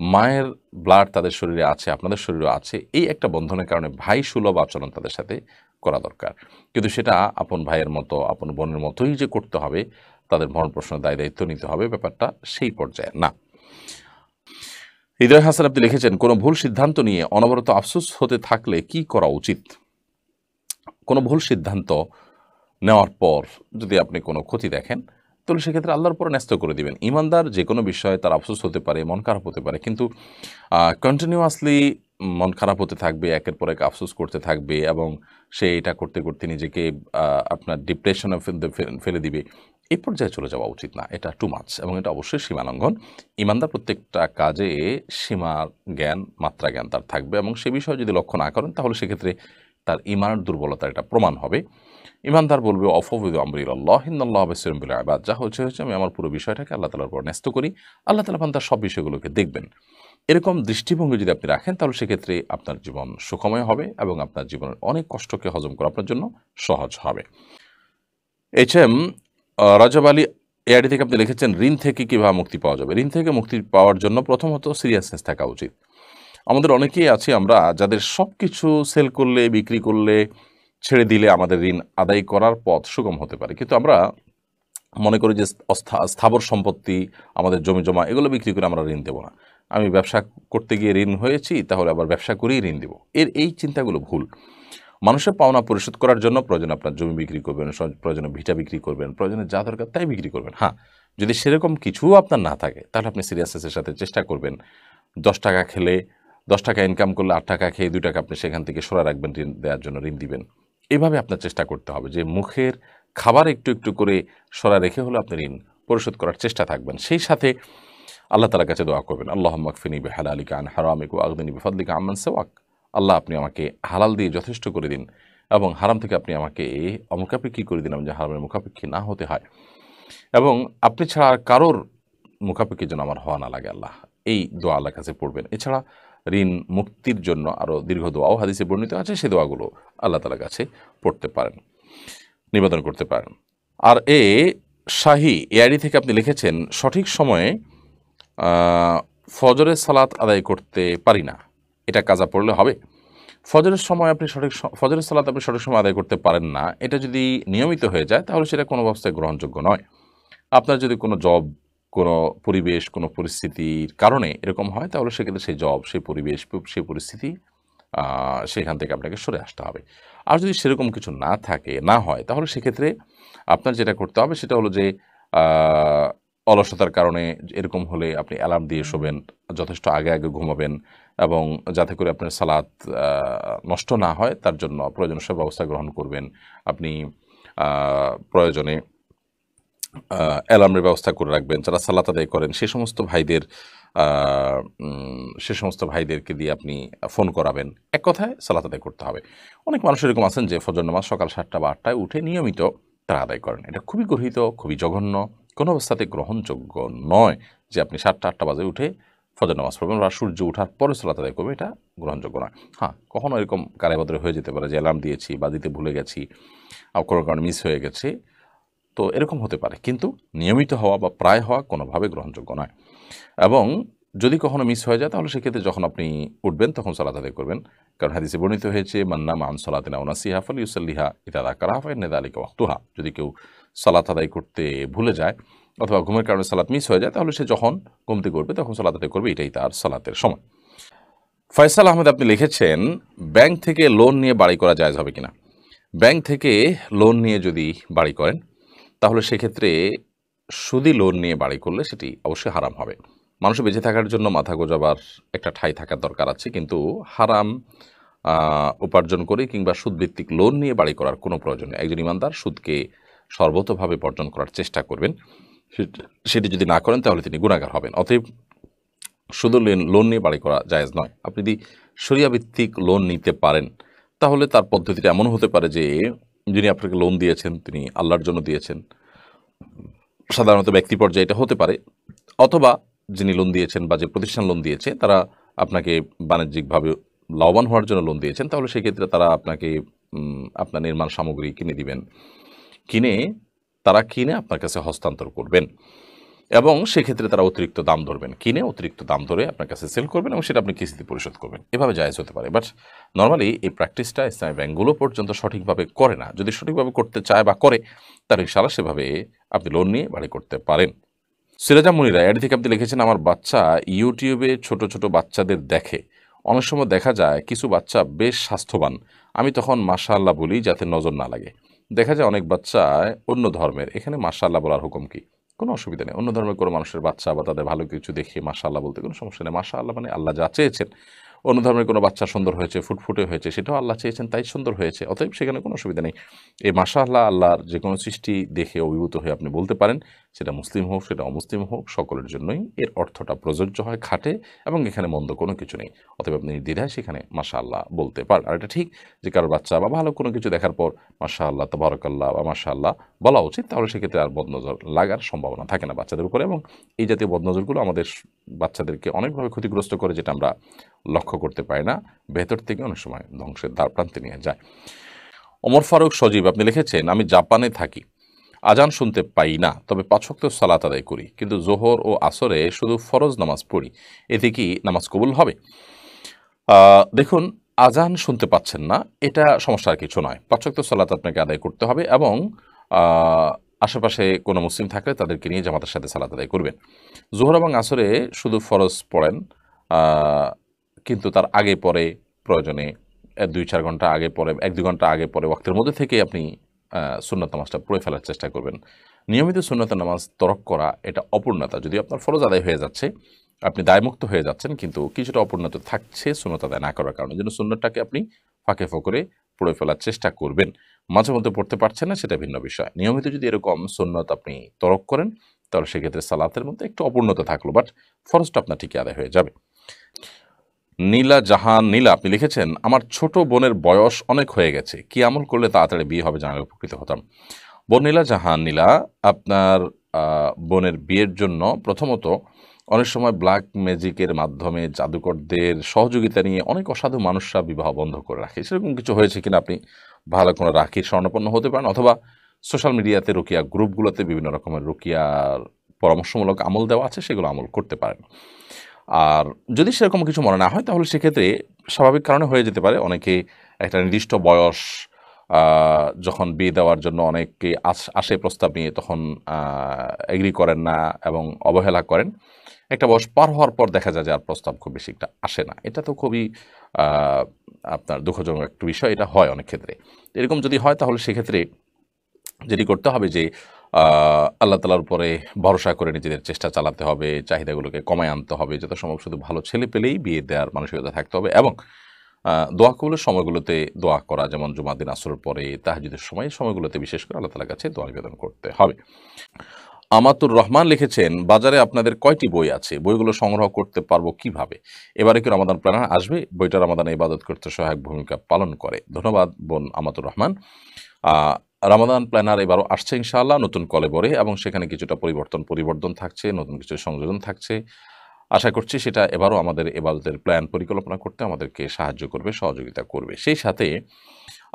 মায়ের ব্লাড তাদের শরীরে আছে, আপনাদের শরীরেও আছে, এই একটা বন্ধনের কারণে ভাই সুলভ আচরণ তাদের সাথে করা দরকার। কিন্তু সেটা আপন ভাইয়ের মতো, আপন বোনের মতোই যে করতে হবে, তাদের ভরণ পোষণের দায়িত্ব নিতে হবে, ব্যাপারটা সেই পর্যায়ে না। হৃদয় হাসান, আপনি লিখেছেন, কোনো ভুল সিদ্ধান্ত নিয়ে অনবরত আফসোস হতে থাকলে কি করা উচিত? কোনো ভুল সিদ্ধান্ত নেওয়ার পর যদি আপনি কোনো ক্ষতি দেখেন, তাহলে সেক্ষেত্রে আল্লাহর উপর ন্যস্ত করে দিবেন। ইমানদার যে কোনো বিষয়ে তার আফসোস হতে পারে, মন খারাপ হতে পারে, কিন্তু কন্টিনিউয়াসলি মন খারাপ হতে থাকবে, একের পর এক আফসোস করতে থাকবে এবং সে এটা করতে করতে নিজেকে আপনার ডিপ্রেশনে ফেলে দিবে। এই পর্যায়ে চলে যাওয়া উচিত না। এটা টু মাচ এবং এটা অবশ্যই সীমালঙ্ঘন। ইমানদার প্রত্যেকটা কাজে সীমার জ্ঞান, মাত্রা জ্ঞান তার থাকবে এবং সে বিষয়ে যদি লক্ষ্য না করেন তাহলে সেক্ষেত্রে তার ইমানের দুর্বলতার এটা প্রমাণ হবে। ইমানদার বলবে, অফবিদু আমরিল্লাহ ইন্নাল্লাহ বাসীরুম বিল ইবাদ, যা হচ্ছে আমি আমার পুরো বিষয়টাকে আল্লাহ তাআলার উপর ন্যস্ত করি, আল্লাহ তাআলা বান্দার সব বিষয়গুলোকে দেখবেন। এরকম দৃষ্টিভঙ্গি যদি আপনি রাখেন তাহলে সেক্ষেত্রে আপনার জীবন সুখময় হবে এবং আপনার জীবনের অনেক কষ্টকে হজম করা আপনার জন্য সহজ হবে। HM রাজব আলী এআইডি থেকে আপনি লিখেছেন, ঋণ থেকে কীভাবে মুক্তি পাওয়া যাবে? ঋণ থেকে মুক্তি পাওয়ার জন্য প্রথমত সিরিয়াসনেস থাকা উচিত। আমাদের অনেকেই আছি আমরা যাদের সব কিছু সেল করলে, বিক্রি করলে, ছেড়ে দিলে আমাদের ঋণ আদায় করার পথ সুগম হতে পারে, কিন্তু আমরা মনে করি যে স্থাবর সম্পত্তি, আমাদের জমি জমা, এগুলো বিক্রি করে আমরা ঋণ দেবো না। আমি ব্যবসা করতে গিয়ে ঋণ হয়েছি, তাহলে আবার ব্যবসা করেই ঋণ দেবো। এই চিন্তাগুলো ভুল। মানুষের পাওনা পরিশোধ করার জন্য প্রয়োজনে আপনার জমি বিক্রি করবেন, প্রয়োজনে ভিটা বিক্রি করবেন, প্রয়োজনে যা দরকার তাই বিক্রি করবেন। হ্যাঁ, যদি সেরকম কিছুও আপনার না থাকে তাহলে আপনি সিরিয়াসনেসের সাথে চেষ্টা করবেন 10 টাকা খেলে, 10 টাকা ইনকাম করলে 8 টাকা খেয়ে 2 টাকা আপনি সেখান থেকে সরে রাখবেন, ঋণ দেওয়ার জন্য ঋণ দিবেন। এভাবে আপনার চেষ্টা করতে হবে যে মুখের খাবার একটু একটু করে সরা রেখে হলে আপনি ঋণ পরিশোধ করার চেষ্টা থাকবেন। সেই সাথে আল্লাহ তাআলার কাছে দোয়া করবেন, আল্লাহুম্মা কফিনি বিহালালিকা আন হারামিকা ওয়া আগনিনি বিফাদলিকা আম্মান সিওয়াক। আল্লাহ, আপনি আমাকে হালাল দিয়ে যথেষ্ট করে দিন এবং হারাম থেকে আপনি আমাকে অমুখাপেক্ষী করে দিন, যে হারামের মুখাপেক্ষী না হতে হয় এবং আপনি ছাড়া আর কারোর মুখাপেক্ষী যেন আমার হওয়া না লাগে। আল্লাহ, এই দোয়া আল্লাহর কাছে পড়বেন। এছাড়া ঋণ মুক্তির জন্য আরও দীর্ঘ দোয়াও হাদিসে বর্ণিত আছে, সেই দোয়াগুলো আল্লাহ তাআলার কাছে পড়তে পারেন, নিবেদন করতে পারেন। আর শাহী এআইডি থেকে আপনি লিখেছেন, সঠিক সময়ে ফজরের সালাত আদায় করতে পারি না, এটা কাজা পড়লে হবে? ফজরের সালাত আপনি সঠিক সময় আদায় করতে পারেন না, এটা যদি নিয়মিত হয়ে যায় তাহলে সেটা কোনো অবস্থায় গ্রহণযোগ্য নয়। আপনার যদি কোনো জব, কোনো পরিবেশ, কোনো পরিস্থিতির কারণে এরকম হয় তাহলে সেক্ষেত্রে সেই জব, সেই পরিবেশ, সেই পরিস্থিতি সেখান থেকে আপনাকে সরে আসতে হবে। আর যদি সেরকম কিছু না হয় তাহলে সেক্ষেত্রে আপনার যেটা করতে হবে সেটা হলো যে আ অলসতার কারণে এরকম হলে আপনি অ্যালার্ম দিয়ে শোবেন, যথেষ্ট আগে ঘুমাবেন এবং যাতে করে আপনার সালাত আ নষ্ট না হয় তার জন্য প্রয়োজনীয় সব ব্যবস্থা গ্রহণ করবেন। আপনি আ প্রয়োজনে অ্যালার্মের ব্যবস্থা করে রাখবেন। যারা সালাত আদায় করেন আ সে সমস্ত ভাইদেরকে দিয়ে আপনি ফোন করাবেন। এক কথায় সালাত আদায় করতে হবে। অনেক মানুষ এরকম আছেন যে ফজর নামাজ সকাল ৭টা বা ৮টায় উঠে নিয়মিত তারা আদায় করেন। এটা খুবই গর্হিত, খুবই জঘন্য, কোনো অবস্থাতে গ্রহণযোগ্য নয় যে আপনি ৭টা-৮টা বাজে উঠে ফজর নামাজ পড়বেন বা সূর্য ওঠার পরে সালাত আদায় করবেন, এটা গ্রহণযোগ্য নয়। হ্যাঁ, কখনো এরকম কালে-বদরে হয়ে যেতে পারে যে অ্যালার্ম দিয়েছি বা দিতে ভুলে গেছি, কোনো কারণে মিস হয়ে গেছে। তো এরকম হতে পারে। কিন্তু নিয়মিত হওয়া বা প্রায় হওয়া কোনোভাবে গ্রহণযোগ্য নয়। এবং যদি কখনো মিস হয়ে যায় তাহলে সেক্ষেত্রে যখন আপনি উঠবেন তখন সালাত আদায় করবেন। কারণ হাদিসে বর্ণিত হয়েছে মান নামা আন সলাতিন আও নাসিহা ফালইউসাল্লিহা ইযা যাকারাহা ফাইন্না যালিকা ওয়াক্তুহা। যদি কেউ সালাত আদায় করতে ভুলে যায় অথবা ঘুমের কারণে সালাত মিস হয়ে যায় তাহলে সে যখন ঘুম থেকে উঠবে তখন সালাত আদায় করবে, এটাই তার সালাতের সময়। ফয়সাল আহমেদ আপনি লিখেছেন, ব্যাংক থেকে লোন নিয়ে বাড়ি করা জায়েজ হবে কিনা? ব্যাংক থেকে লোন নিয়ে যদি বাড়ি করেন তাহলে সেক্ষেত্রে সুদি লোন নিয়ে বাড়ি করলে সেটি অবশ্যই হারাম হবে। মানুষের বেঁচে থাকার জন্য মাথা গোঁজাবার একটা ঠাঁই থাকার দরকার আছে, কিন্তু হারাম উপার্জন করে কিংবা সুদভিত্তিক লোন নিয়ে বাড়ি করার কোনো প্রয়োজন নেই। একজন ইমানদার সুদকে সর্বতোভাবে বর্জন করার চেষ্টা করবেন। সেটি যদি না করেন তাহলে তিনি গুনাহগার হবেন। অতএব শুধু লোন নিয়ে বাড়ি করা জায়েজ নয়। আপনি যদি শরিয়া ভিত্তিক লোন নিতে পারেন তাহলে তার পদ্ধতিটা এমন হতে পারে যে যিনি আপনাকে লোন দিয়েছেন তিনি আল্লাহর জন্য দিয়েছেন, সাধারণত ব্যক্তি পর্যায়ে এটা হতে পারে, অথবা যিনি লোন দিয়েছেন বা যে প্রতিষ্ঠান লোন দিয়েছে তারা আপনাকে বাণিজ্যিকভাবে লাভবান হওয়ার জন্য লোন দিয়েছেন, তাহলে সেক্ষেত্রে তারা আপনাকে আপনার নির্মাণ সামগ্রী কিনে দিবেন, কিনে আপনার কাছে হস্তান্তর করবেন এবং সেক্ষেত্রে তারা অতিরিক্ত দাম ধরবেন, কিনে অতিরিক্ত দাম ধরে আপনার কাছে সেল করবেন এবং সেটা আপনি কিস্তিতে পরিশোধ করবেন। এভাবে জায়েজ হতে পারে, বাট নর্মালি এই প্র্যাকটিসটা ইসলামী ব্যাংকগুলো পর্যন্ত সঠিকভাবে করে না। যদি সঠিকভাবে করতে চায় বা করে তার ইনশাআল্লাহ সেভাবে আপনি লোন নিয়ে বাড়ি করতে পারেন। সিরাজা মুনিরা এর থেকে আপনি লিখেছেন, আমার বাচ্চা ইউটিউবে ছোট বাচ্চাদের দেখে। অনেক সময় দেখা যায় কিছু বাচ্চা বেশ স্বাস্থ্যবান, আমি তখন মাশাআল্লাহ বলি যাতে নজর না লাগে। দেখা যায় অনেক বাচ্চা অন্য ধর্মের, এখানে মাশাআল্লাহ বলার হুকুম কি? কোনো অসুবিধা নেই। অন্য ধর্মের কোনো মানুষের বাচ্চা বা তাদের ভালো কিছু দেখে মাশাআল্লাহ বলতে কোনো সমস্যা নেই। মাশাআল্লাহ মানে আল্লাহ যা চেয়েছেন। অন্য ধর্মের কোনো বাচ্চা সুন্দর হয়েছে, ফুটফুটে হয়েছে, সেটাও আল্লাহ চেয়েছেন তাই সুন্দর হয়েছে। অতএব সেখানে কোনো অসুবিধা নেই। এই মাশাআল্লাহ আল্লাহর যে কোনো সৃষ্টি দেখে অভিভূত হয়ে আপনি বলতে পারেন, সেটা মুসলিম হোক, সেটা অমুসলিম হোক, সকলের জন্যই এর অর্থটা প্রযোজ্য হয়, খাটে এবং এখানে মন্দ কোনো কিছু নেই। অতএব আপনি নির্দ্বিধায় সেখানে মাশাআল্লাহ বলতে পারেন। আর এটা ঠিক যে কারোর বাচ্চা বা ভালো কোনো কিছু দেখার পর মাশাআল্লাহ, তাবারাকাল্লাহ বা মাশাআল্লাহ বলা উচিত, তাহলে সেক্ষেত্রে আর বদনজর লাগার সম্ভাবনা থাকে না বাচ্চাদের উপরে। এবং এই জাতীয় বদনজরগুলো আমাদের বাচ্চাদেরকে অনেকভাবে ক্ষতিগ্রস্ত করে, যেটা আমরা লক্ষ্য করতে পারি না, ভেতর থেকে অনেক সময় ধ্বংসের দ্বারপ্রান্তে নিয়ে যায়। ওমর ফারুক সজীব আপনি লিখেছেন, আমি জাপানে থাকি, আজান শুনতে পাই না, তবে ৫ ওয়াক্ত সালাত আদায় করি, কিন্তু জোহর ও আসরে শুধু ফরজ নামাজ পড়ি, এতে কি নামাজ কবুল হবে? দেখুন, আজান শুনতে পাচ্ছেন না এটা সমস্যার কিছু নয়। ৫ ওয়াক্ত সালাত আপনাকে আদায় করতে হবে এবং আশেপাশে কোনো মুসলিম থাকলে তাদেরকে নিয়ে জামাতের সাথে সালাত আদায় করবেন। জোহর এবং আসরে শুধু ফরজ পড়েন, কিন্তু তার আগে পরে প্রয়োজনে ২-৪ ঘন্টা আগে পরে, ১-২ ঘন্টা আগে পরে ওয়াক্তের মধ্যে থেকে আপনি সুন্নত নামাজটা পড়ে ফেলার চেষ্টা করবেন। নিয়মিত সুন্নত নামাজ তরক করা এটা অপূর্ণতা। যদিও আপনার ফরজ আদায় হয়ে যাচ্ছে, আপনি দায়মুক্ত হয়ে যাচ্ছেন, কিন্তু কিছুটা অপূর্ণতা থাকছে সুন্নত আদায় না করার কারণে। যেন সুন্নতটাকে আপনি ফাঁকে ফোকরে পড়ে ফেলার চেষ্টা করবেন। মাঝে মধ্যে পড়তে পারছেন না সেটা ভিন্ন বিষয়। নিয়মিত যদি এরকম সুন্নত আপনি তরক করেন তাহলে সেক্ষেত্রে সালাতের মধ্যে একটু অপূর্ণতা থাকলো, বাট ফরজটা আপনার ঠিকই আদায় হয়ে যাবে। নীলা জাহান নীলা আপনি লিখেছেন, আমার ছোট বোনের বয়স অনেক হয়ে গেছে, কি আমল করলে তাড়াতাড়ি বিয়ে হবে জানালে উপকৃত হতাম। বোন নীলা জাহান নীলা, আপনার বোনের বিয়ের জন্য প্রথমত অনেক সময় ব্ল্যাক ম্যাজিকের মাধ্যমে জাদুকরদের সহযোগিতা নিয়ে অনেক অসাধু মানুষরা বিবাহ বন্ধ করে রাখে। সেরকম কিছু হয়েছে কিনা আপনি ভালো কোনো রাখির স্বর্ণপন্ন হতে পারেন, অথবা সোশ্যাল মিডিয়াতে রুকিয়া গ্রুপগুলোতে বিভিন্ন রকমের রুকিয়ার পরামর্শমূলক আমল দেওয়া আছে, সেগুলো আমল করতে পারেন। আর যদি সেরকম কিছু মনে না হয় তাহলে সেক্ষেত্রে স্বাভাবিক কারণে হয়ে যেতে পারে। অনেকে একটা নির্দিষ্ট বয়স যখন বিয়ে দেওয়ার জন্য অনেকে আসে প্রস্তাব নিয়ে, তখন এগ্রি করেন না এবং অবহেলা করেন। একটা বয়স পার হওয়ার পর দেখা যায় যে আর প্রস্তাব খুব বেশি একটা আসে না। এটা তো খুবই আহ, আপনার দুঃখজনক একটা বিষয়। এটা হয় অনেক ক্ষেত্রে। এরকম যদি হয় তাহলে সেক্ষেত্রে যেটি করতে হবে যে আল্লাহ তালার উপরে ভরসা করে নিজেদের চেষ্টা চালাতে হবে, চাহিদাগুলোকে কমায় আনতে হবে, যত সম্ভব শুধু ভালো ছেলে পেলেই বিয়ে দেওয়ার মানসিকতা থাকতে হবে, এবং দোয়া কবুলের সময়গুলোতে দোয়া করা, যেমন জুমার দিন আসরের পরে, তাহাজ্জুদের সময়, সময়গুলোতে বিশেষ করে আল্লাহ তালার কাছে দোয়া নিবেদন করতে হবে। আমাতুর রহমান লিখেছেন, বাজারে আপনাদের কয়টি বই আছে? বইগুলো সংগ্রহ করতে পারবো কিভাবে? এবারে কি রমাদান প্ল্যানার আসবে? বইটা রমাদানে ইবাদত করতে সহায়ক ভূমিকা পালন করে। ধন্যবাদ বোন আমাতুর রহমান। রমাদান প্ল্যানার এবারও আসছে ইনশাআল্লাহ নতুন কলেবরে, এবং সেখানে কিছুটা পরিবর্তন থাকছে, নতুন কিছু সংযোজন থাকছে। আশা করছি সেটা এবারও আমাদের ইবাদতের প্ল্যান পরিকল্পনা করতে আমাদেরকে সাহায্য করবে, সহযোগিতা করবে। সেই সাথে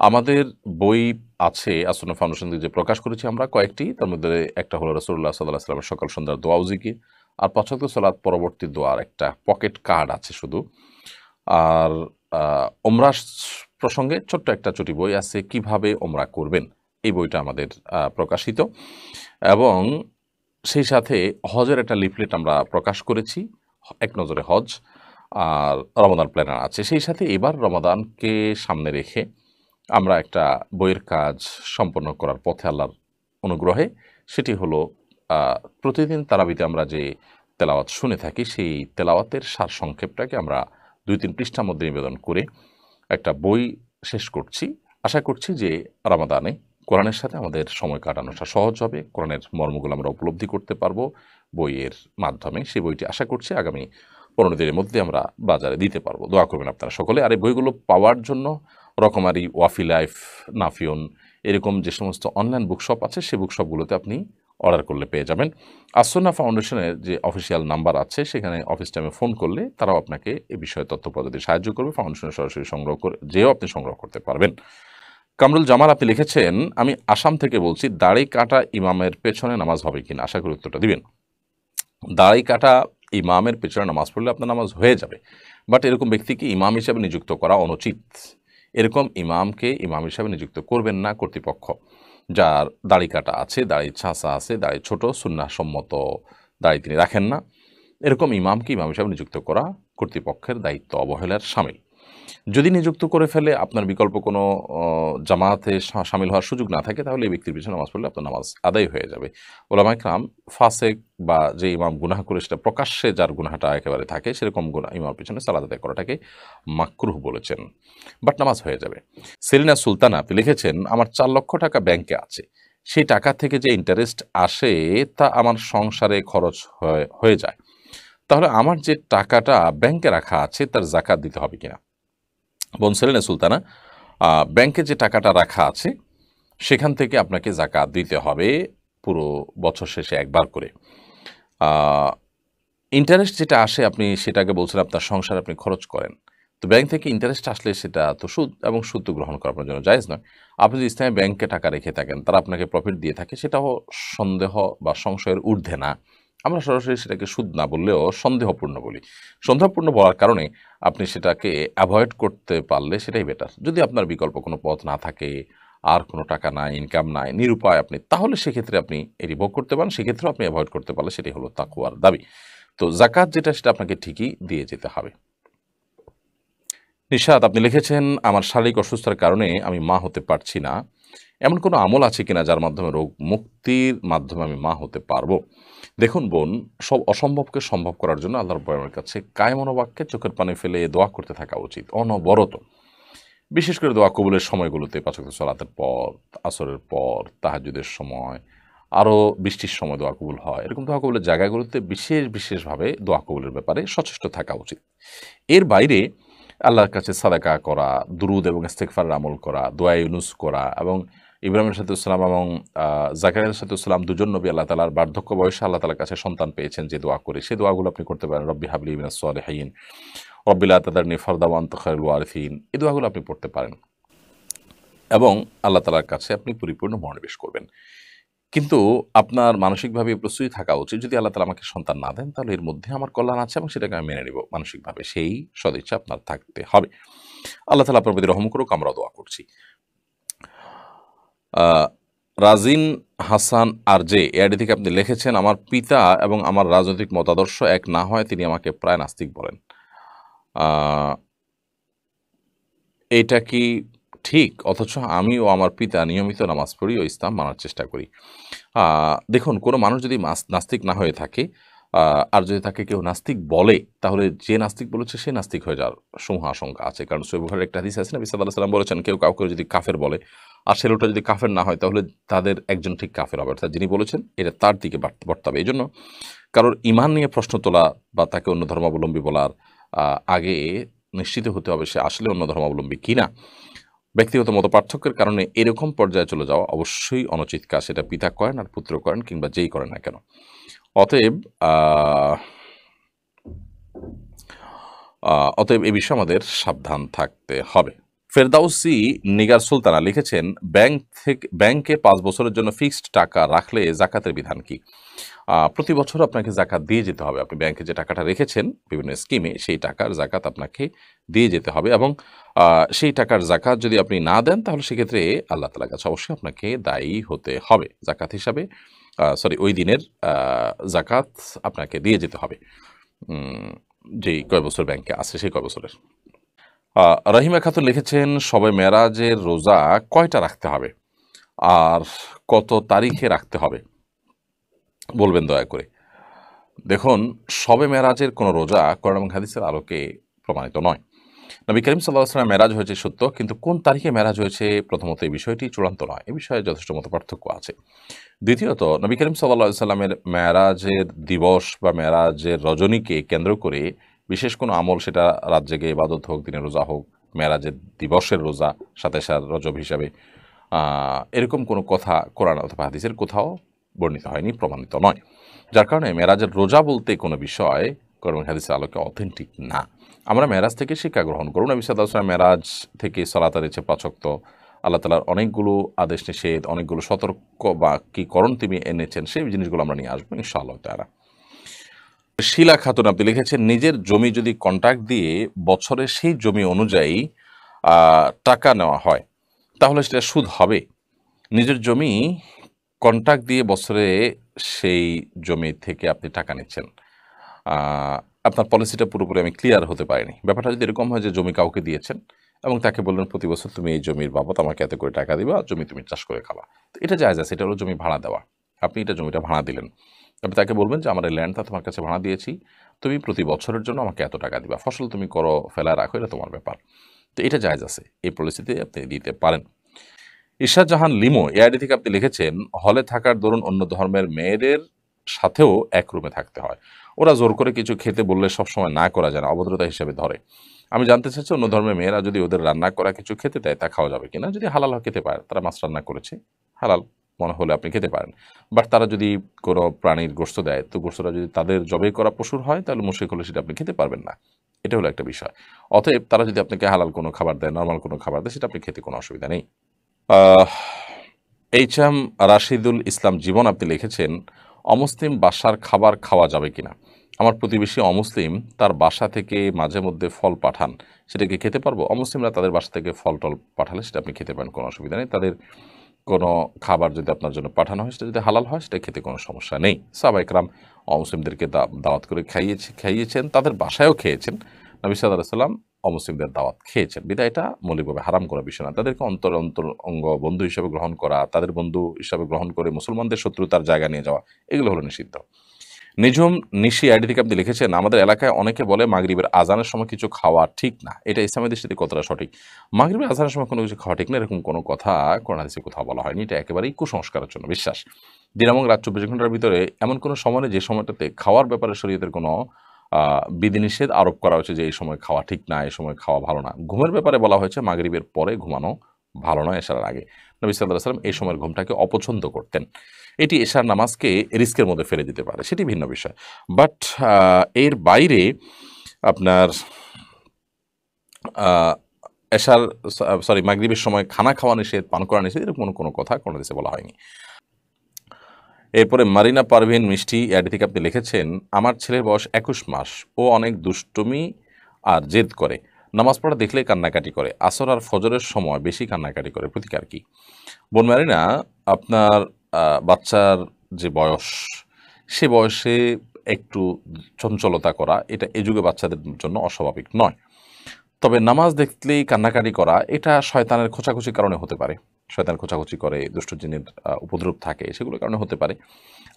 আমাদের বই আছে আসন্ন ফাউন্ডেশন থেকে যে প্রকাশ করেছি আমরা কয়েকটি, তার মধ্যে একটা হলো রাসূলুল্লাহ সাল্লাল্লাহু আলাইহি ওয়াসাল্লামের সকাল সন্ধ্যার দোয়া ও জিকির, আর ৫ ওয়াক্ত সালাত পরবর্তী দোয়ার একটা পকেট কার্ড আছে শুধু। আর ওমরা প্রসঙ্গে ছোট্ট একটা ছোটি বই আছে, কিভাবে ওমরা করবেন, এই বইটা আমাদের প্রকাশিত। এবং সেই সাথে হজের একটা লিফলেট আমরা প্রকাশ করেছি, এক নজরে হজ। আর রমাদান প্ল্যানার আছে। সেই সাথে এবার রমাদানকে সামনে রেখে আমরা একটা বইয়ের কাজ সম্পন্ন করার পথে আল্লাহর অনুগ্রহে, সেটি হলো প্রতিদিন তারাবিতে আমরা যে তেলাওয়াত শুনে থাকি, সেই তেলাওয়াতের সারসংক্ষেপটাকে আমরা ২-৩ পৃষ্ঠার মধ্যে নিবেদন করে একটা বই শেষ করছি। আশা করছি যে রমাদানে কোরআনের সাথে আমাদের সময় কাটানোটা সহজ হবে, কোরআনের মর্মগুলো আমরা উপলব্ধি করতে পারবো বইয়ের মাধ্যমে। সেই বইটি আশা করছি আগামী ১৫ দিনের মধ্যে আমরা বাজারে দিতে পারবো। দোয়া করবেন আপনারা সকলে। আর এই বইগুলো পাওয়ার জন্য রকমারি, ওয়াফি লাইফ, নাফিউন, এরকম যে সমস্ত অনলাইন বুকশপ আছে, সেই বুকশপগুলোতে আপনি অর্ডার করলে পেয়ে যাবেন। আসন্না ফাউন্ডেশনের যে অফিসিয়াল নাম্বার আছে, সেখানে অফিস টাইমে ফোন করলে তারাও আপনাকে এ বিষয়ে তথ্য পদ্ধতি সাহায্য করবে। ফাউন্ডেশনে সরাসরি সংগ্রহ করে যেও আপনি সংগ্রহ করতে পারবেন। কামরুল জামাল আপনি লিখেছেন, আমি আসাম থেকে বলছি, দাড়ি কাটা ইমামের পেছনে নামাজ হবে কিনা? আশা করি উত্তরটা দিবেন। দাড়ি কাটা ইমামের পেছনে নামাজ পড়লে আপনার নামাজ হয়ে যাবে, বাট এরকম ব্যক্তিকে ইমাম হিসাবে নিযুক্ত করা অনুচিত। এরকম ইমামকে ইমাম হিসাবে নিযুক্ত করবেন না কর্তৃপক্ষ। যার দাড়ি কাটা আছে, দাড়ি ছাঁচা আছে, দাড়ি ছোট, সুন্নাহসম্মত দাড়ি তিনি রাখেন না, এরকম ইমামকে ইমাম হিসাবে নিযুক্ত করা কর্তৃপক্ষের দায়িত্ব অবহেলার শামিল। যদি নিযুক্ত করে ফেলে, আপনার বিকল্প কোনো জামাতে শামিল হওয়ার সুযোগ না থাকে, তাহলে এই ব্যক্তির পিছনে নামাজ পড়লে আপনার নামাজ আদায় হয়ে যাবে। ওলামায়ে কেরাম ফাসেক বা যে ইমাম গুনাহ করে সেটা প্রকাশ্যে যার গুনাহটা একেবারে থাকে, সেরকম ইমামের পিছনে সালাত আদায় করাটাকে মাকরুহ বলেছেন, বাট নামাজ হয়ে যাবে। সেলিনা সুলতানা আপনি লিখেছেন, আমার ৪ লক্ষ টাকা ব্যাংকে আছে, সেই টাকা থেকে যে ইন্টারেস্ট আসে তা আমার সংসারে খরচ হয়ে যায়, তাহলে আমার যে টাকাটা ব্যাংকে রাখা আছে তার জাকাত দিতে হবে কিনা? বোন সেলিনা সুলতানা, ব্যাংকে যে টাকাটা রাখা আছে সেখান থেকে আপনাকে জাকাত দিতে হবে পুরো বছর শেষে একবার করে। ইন্টারেস্ট যেটা আসে, আপনি সেটাকে বলছেন আপনার সংসারে আপনি খরচ করেন, তো ব্যাংক থেকে ইন্টারেস্ট আসলে সেটা তো সুদ, এবং সুদ তো গ্রহণ করা আপনার জন্য জায়েজ নয়। আপনি যদি ইসলামী ব্যাংকে টাকা রেখে থাকেন, তারা আপনাকে প্রফিট দিয়ে থাকে, সেটাও সন্দেহ বা সংশয়ের ঊর্ধ্বে না। আমরা সরাসরি সেটাকে সুদ না বললেও সন্দেহপূর্ণ বলি। সন্দেহপূর্ণ বলার কারণে আপনি সেটাকে অ্যাভয়েড করতে পারলে সেটাই বেটার। যদি আপনার বিকল্প কোনো পথ না থাকে, আর কোনো টাকা নাই, ইনকাম নাই, নিরুপায় আপনি, তাহলে সেক্ষেত্রে আপনি এটি ভোগ করতে পারেন। সেক্ষেত্রেও আপনি অ্যাভয়েড করতে পারলে সেটাই হলো তাকওয়ার দাবি। তো জাকাত যেটা, সেটা আপনাকে ঠিকই দিয়ে যেতে হবে। নিশাত আপনি লিখেছেন, আমার শারীরিক অসুস্থতার কারণে আমি মা হতে পারছি না, এমন কোনো আমল আছে কিনা যার মাধ্যমে রোগ মুক্তির মাধ্যমে আমি মা হতে পারবো? দেখুন বোন, সব অসম্ভবকে সম্ভব করার জন্য আল্লাহর রাব্বুল কাছে কায়মনোবাক্যে চোখের পানি ফেলে দোয়া করতে থাকা উচিত অনবরত। বিশেষ করে দোয়া কবুলের সময়গুলোতে, ৫ ওয়াক্ত সালাতের পর, আসরের পর, তাহাজ্জুদের সময়, আরও বৃষ্টির সময় দোয়া কবুল হয়, এরকম দোয়া কবুলের জায়গাগুলোতে বিশেষভাবে দোয়া কবুলের ব্যাপারে সচেষ্ট থাকা উচিত। এর বাইরে আল্লাহর কাছে সাদাকা করা, দুরুদ এবং ইস্তেগফারের আমল করা, দোয়া ইউনুস করা, এবং ইব্রাহিম সালাতুসসালাম এবং জাকারিয়া সালাতুসসালাম দুজন নবী আল্লাহ তাআলার বার্ধক্য বয়সে আল্লাহ তাআলার কাছে সন্তান পেয়েছেন যে দোয়া করে, সেই দোয়াগুলো আপনি করতে পারেন। রব্বি হাবলি মিনাস সালিহিন, রব্বি লা তাদারনি ফারদা ওয়া আনতা খায়রুল ওয়ারিসিন, এই দোয়াগুলো আপনি পড়তে পারেন এবং আল্লাহ তাআলার কাছে আপনি পরিপূর্ণ মনোনিবেশ করবেন। কিন্তু আপনার মানসিকভাবে প্রস্তুতি থাকা উচিত, যদি আল্লাহ তাআলা আমাকে সন্তান না দেন, তাহলে এর মধ্যে আমার কল্যাণ আছে এবং সেটাকে আমি মেনে নিব মানসিকভাবে। সেই সদিচ্ছা আপনার থাকতে হবে। আল্লাহ তাআলা আপনার প্রতি রহম করুক, আমরাও দোয়া করছি। আহ, রাজিন হাসান আরজে এআইডি থেকে আপনি লিখেছেন, আমার পিতা এবং আমার রাজনৈতিক মতাদর্শ এক না হয় তিনি আমাকে প্রায় নাস্তিক বলেন। আহ, এটা কি ঠিক? অথচ আমি ও আমার পিতা নিয়মিত নামাজ পড়ি ও ইসলাম মানার চেষ্টা করি। দেখুন, কোনো মানুষ যদি নাস্তিক না হয়ে থাকে, আর যদি তাকে কেউ নাস্তিক বলে, তাহলে যে নাস্তিক বলেছে সে নাস্তিক হয়ে যাওয়ার সমূহ আশঙ্কা আছে। কারণ সহিহ বুখারীর একটা হাদিস আছে, নবী সাল্লাল্লাহু আলাইহি ওয়াসাল্লাম বলেছেন, কেউ কাউকে যদি কাফের বলে আর সে লোকটা যদি কাফের না হয়, তাহলে তাদের একজন ঠিক কাফের হবে, অর্থাৎ যিনি বলেছেন এটা তার দিকে বর্তাবে। এই জন্য কারোর ঈমান নিয়ে প্রশ্ন তোলা বা তাকে অন্য ধর্মাবলম্বী বলার আগে নিশ্চিত হতে হবে সে আসলে অন্য ধর্মাবলম্বী কিনা। ব্যক্তিগত মতপার্থক্যের কারণে এরকম পর্যায়ে চলে যাওয়া অবশ্যই অনুচিত কাজ। সেটা পিতা করেন আর পুত্র করেন কিংবা যেই করেন না কেন। অতএব আহ, অতএব এ বিষয়ে আমাদের সাবধান থাকতে হবে। ফেরদাউসি নিগার সুলতানা লিখেছেন, ব্যাংকে 5 বছরের জন্য ফিক্সড টাকা রাখলে জাকাতের বিধান কি? প্রতি বছর আপনাকে জাকাত দিয়ে যেতে হবে। আপনি ব্যাংকে যে টাকাটা রেখেছেন বিভিন্ন স্কিমে, সেই টাকার জাকাত আপনাকে দিয়ে যেতে হবে এবং সেই টাকার জাকাত যদি আপনি না দেন, তাহলে সেক্ষেত্রে আল্লাহ তাআলার কাছে অবশ্যই আপনাকে দায়ী হতে হবে। জাকাত হিসাবে ওই দিনের জাকাত আপনাকে দিয়ে যেতে হবে, যেই কয় বছর ব্যাংকে আছে সেই কয় বছরের। রহিমা খাতুন লিখেছেন, শবে মেরাজের রোজা কয়টা রাখতে হবে আর কত তারিখে রাখতে হবে বলবেন দয়া করে। দেখুন, শবে মেরাজের কোনো রোজা কোরআন এবং হাদিসের আলোকে প্রমাণিত নয়। নবী করিম সাল্লাল্লাহু আলাইহি ওয়াসাল্লাম মেরাজ হয়েছে সত্য, কিন্তু কোন তারিখে মেরাজ হয়েছে প্রথমত এই বিষয়টি চূড়ান্ত নয়। এ বিষয়ে যথেষ্ট মতপার্থক্য আছে। দ্বিতীয়ত, নবী করিম সাল্লাল্লাহু আলাইহি ওয়াসাল্লামের মেরাজের দিবস বা মেরাজের রজনীকে কেন্দ্র করে বিশেষ কোনো আমল, সেটা রাত জেগে ইবাদত হোক, দিনের রোজা হোক, মেরাজের দিবসের রোজা 27 রজব হিসাবে, এরকম কোনো কথা কোরআন অথবা হাদিসের কোথাও বর্ণিত হয়নি, প্রমাণিত নয়। যার কারণে মেরাজের রোজা বলতে কোনো বিষয় কোরআন হাদিসের আলোকে অথেন্টিক না। আমরা মেরাজ থেকে শিক্ষা গ্রহণ করুন। নবী সাল্লাল্লাহু আলাইহি ওয়াসাল্লাম মেরাজ থেকে সালাত আদাইছে 5 ওয়াক্ত। আল্লাহ তাআলার অনেকগুলো আদেশ নিষেধ, অনেকগুলো সতর্ক বা কি করণ তিনি এনেছেন, সেই জিনিসগুলো আমরা নিয়ে আসবো ইনশাআল্লাহ তাআলা। শিলা খাতুন আপনি লিখেছেন, নিজের জমি যদি কন্ট্রাক্ট দিয়ে বছরে সেই জমি অনুযায়ী টাকা নেওয়া হয়, তাহলে সেটা সুদ হবে? নিজের জমি কন্ট্রাক্ট দিয়ে বছরে সেই জমি থেকে আপনি টাকা নিচ্ছেন। আপনার পলিসিটা পুরোপুরি আমি ক্লিয়ার হতে পারিনি। ব্যাপারটা যদি এরকম হয় যে জমি কাউকে দিয়েছেন এবং তাকে বললেন প্রতি বছর তুমি এই জমির বাবদ আমাকে এত করে টাকা দিবা, জমি তুমি চাষ করে খাবা, তো এটা জায়েজ আছে। এটা হলো জমি ভাড়া দেওয়া। আপনি এটা জমিটা ভাড়া দিলেন, আপনি তাকে বলবেন যে আমার এই ল্যান্ডটা তোমার কাছে ভাড়া দিয়েছি, তুমি প্রতি বছরের জন্য আমাকে এত টাকা দিবা, ফসল তুমি করো ফেলা রাখো, এটা তোমার ব্যাপার। তো এটা জায়েজ আছে, এই পলিসিতে আপনি দিতে পারেন। ঈশা জাহান লিমো এআইডি থেকে আপনি লিখেছেন, হলে থাকার দরুন অন্য ধর্মের মেয়েদের সাথেও এক রুমে থাকতে হয়। ওরা জোর করে কিছু খেতে বললে সবসময় না করা যায় না, অভদ্রতা হিসেবে ধরে। আমি জানতে চাচ্ছি, অন্য ধর্মের মেয়েরা যদি ওদের রান্না করা কিছু খেতে দেয়, তা খাওয়া যাবে কিনা? যদি হালাল হয় খেতে পারে, তারা মাছ রান্না করেছে, হালাল মনে হলে আপনি খেতে পারেন। বাট তারা যদি কোনো প্রাণীর গোশত দেয়, তো গোশতটা যদি তাদের জবাই করা পশুর হয়, তাহলে মুশরিক হলে সেটা আপনি খেতে পারবেন না। এটা হলো একটা বিষয়। অতএব তারা যদি আপনাকে হালাল কোনো খাবার দেয়, নর্মাল কোনো খাবার দেয়, সেটা আপনি খেতে কোনো অসুবিধা নেই। এইচ এম রাশিদুল ইসলাম জীবন আপনি লিখেছেন, অমুসলিম বাসার খাবার খাওয়া যাবে কিনা? আমার প্রতিবেশী অমুসলিম, তার বাসা থেকে মাঝে মধ্যে ফল পাঠান, সেটাকে খেতে পারবো? অমুসলিমরা তাদের বাসা থেকে ফল টল পাঠালে সেটা আপনি খেতে পারেন, কোনো অসুবিধা নেই। তাদের কোনো খাবার যদি আপনার জন্য পাঠানো হয়, সেটা যদি হালাল হয়, সেটা খেতে কোনো সমস্যা নেই। সাহাবা একরাম অমুসলিমদেরকে দাওয়াত করে খাইয়েছেন, তাদের বাসায়ও খেয়েছেন। নবী সাল্লাল্লাহু আলাইহি ওয়াসাল্লাম অমুসলিমদের দাওয়াত খেয়েছেন, বিধায় এটা মৌলিকভাবে হারাম করা বিষয় না। তাদেরকে অঙ্গ বন্ধু হিসেবে গ্রহণ করা, তাদের বন্ধু হিসাবে গ্রহণ করে মুসলমানদের শত্রুতার জায়গা নিয়ে যাওয়া, এগুলো হলো নিষিদ্ধ। নিঝুম নিশি আইডি থেকে আপনি লিখেছেন, আমাদের এলাকায় অনেকে বলে মাগরিবের আজানের সময় কিছু খাওয়া ঠিক না, এটা ইসলামের দৃষ্টিতে কতটা সঠিক? মাগরিবের আজানের সময় কোনো কিছু খাওয়া ঠিক না, এরকম কোনো কথা কোরআন হাদিসে কোথাও বলা হয়নি। এটা একেবারেই কুসংস্কারের জন্য বিশ্বাস। দিন এবং রাত 24 ঘন্টার ভিতরে এমন কোনো সময় নেই যে সময়টাতে খাওয়ার ব্যাপারে শরীয়তের কোনো বিধিনিষেধ আরোপ করা হয়েছে যে এই সময় খাওয়া ঠিক না, এই সময় খাওয়া ভালো না। ঘুমের ব্যাপারে বলা হয়েছে মাগরিবের পরে ঘুমানো ভালো নয়, এশার আগে। নবী সাল্লাল্লাহু আলাইহি ওয়াসাল্লাম এই সময়ের ঘুমটাকে অপছন্দ করতেন। এটি এশার নামাজকে রিস্কের মধ্যে ফেলে দিতে পারে, সেটি ভিন্ন বিষয়। বাট এর বাইরে আপনার এশার মাগরিবের সময় খানা খাওয়া নিষেধ, পান করা নিষেধ, এরকম কোনো কথা কোনো দেশে বলা হয়নি। এরপরে মারিনা পারভিন মিষ্টি অ্যাডি থেকে আপনি লিখেছেন, আমার ছেলের বয়স 21 মাস, ও অনেক দুষ্টুমি আর জেদ করে, নামাজ পড়া দেখলেই কান্নাকাটি করে, আসর আর ফজরের সময় বেশি কান্নাকাটি করে, প্রতিকার কি? বোন ম্যারিনা, আপনার বাচ্চার যে বয়স, সে বয়সে একটু চঞ্চলতা করা এটা এ যুগে বাচ্চাদের জন্য অস্বাভাবিক নয়। তবে নামাজ দেখলেই কান্নাকাটি করা এটা শয়তানের খোঁচাখুচির কারণে হতে পারে। শয়তান খোঁচাখুচি করে, দুষ্ট জিনের উপদ্রব থাকে, সেগুলোর কারণে হতে পারে।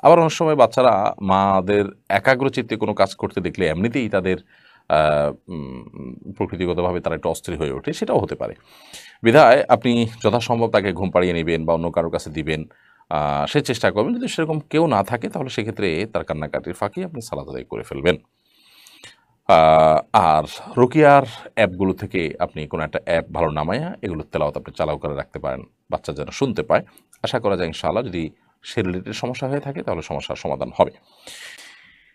আবার অনেক সময় বাচ্চারা মাদের একাগ্রচিত্তে কোনো কাজ করতে দেখলে এমনিতেই তাদের আ উম প্রকৃতিগতভাবে তারা একটু অস্থির হয়ে ওঠে, সেটাও হতে পারে। বিধায় আপনি যথাসম্ভব তাকে ঘুম পাড়িয়ে নিবেন বা অন্য কারো কাছে দিবেন। সে চেষ্টা করবেন। যদি সেরকম কেউ না থাকে তাহলে সেক্ষেত্রে তার কান্নাকাটির ফাঁকে আপনি সালাত আদায় করে ফেলবেন। আ আর রুকিয়ার অ্যাপগুলো থেকে আপনি কোনো একটা অ্যাপ ভালো নামাইয়া এগুলোর তেলাওয়াত আপনি চালাও করে রাখতে পারেন। বাচ্চা যেন শুনতে পায়। আশা করা যায় ইনশাআল্লাহ যদি সে রিলেটেড সমস্যা হয়ে থাকে তাহলে সমস্যার সমাধান হবে।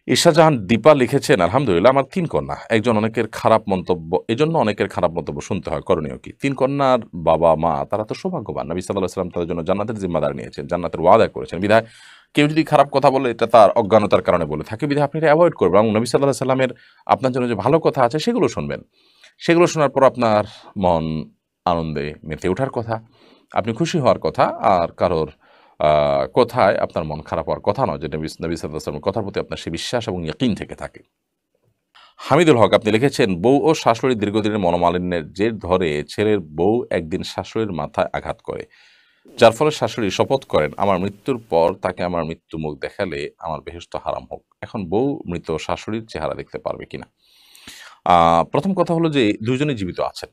ঈশা জাহান দীপা লিখেছেন, আলহামদুলিল্লাহ আমার ৩ কন্যা। এজন্য অনেকের খারাপ মন্তব্য শুনতে হয়। করণীয় কি? ৩ কন্যার বাবা-মা তারা তো সৌভাগ্যবান। নবী সাল্লাল্লাহু আলাইহি ওয়াসাল্লাম তাদের জন্য জান্নাতের জিম্মাদার নিয়েছেন, জান্নাতের ওয়াদা করেছেন। বিধায় কেউ যদি খারাপ কথা বলে এটা তার অজ্ঞানতার কারণে বলে থাকে। বিধায় আপনি এটা এভয়েড করবেন এবং নবী সাল্লাল্লাহু আলাইহি সাল্লামের আপনার জন্য যে ভালো কথা আছে সেগুলো শুনবেন। সেগুলো শোনার পর আপনার মন আনন্দে মেতে ওঠার কথা। আপনি খুশি হওয়ার কথা। আর কারোর আ কথায় আপনার মন খারাপ হওয়ার কথা নয়, যে নবী সাল্লাল্লাহু আলাইহি ওয়াসাল্লামের কথার প্রতি আপনার সে বিশ্বাস এবং ইয়াকিন থেকে থাকে। হামিদুল হক আপনি লিখেছেন, বউ ও শাশুড়ির দীর্ঘদিনের মনোমালিন্যের জের ধরে ছেলের বউ একদিন শাশুড়ির মাথায় আঘাত করে, যার ফলে শাশুড়ি শপথ করেন আমার মৃত্যুর পর তাকে আমার মৃত্যু মুখ দেখালে আমার বেহেশত হারাম হোক। এখন বউ মৃত শাশুড়ির চেহারা দেখতে পারবে কিনা? প্রথম কথা হলো যে দুজনেই জীবিত আছেন,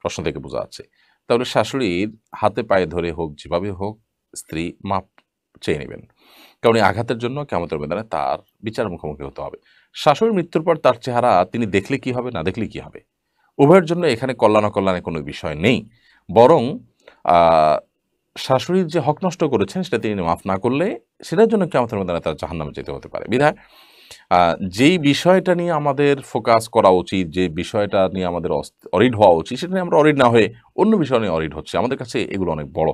প্রশ্ন থেকে বোঝা যাচ্ছে। তাহলে শাশুড়ির হাতে পায়ে ধরে হোক, যেভাবে হোক, স্ত্রী মাপ চেয়ে নেবেন। কারণ এই আঘাতের জন্য কিয়ামতের ময়দানে তার বিচার মুখোমুখি হতে হবে। শাশুড়ির মৃত্যুর পর তার চেহারা তিনি দেখলে কি হবে, না দেখলে কি হবে? উভয়ের জন্য এখানে কল্যাণ অকল্যাণের কোনো বিষয় নেই। বরং আ শাশুড়ির যে হক নষ্ট করেছেন সেটা তিনি মাফ না করলে সেটার জন্য কিয়ামতের ময়দানে তার জাহান্নামে যেতে হতে পারে। বিধায় আ যেই বিষয়টা নিয়ে আমাদের ফোকাস করা উচিত, যে বিষয়টা নিয়ে আমাদের অরিড হওয়া উচিত, সেটা নিয়ে আমরা অরিড না হয়ে অন্য বিষয় নিয়ে অরিড হচ্ছি। আমাদের কাছে এগুলো অনেক বড়।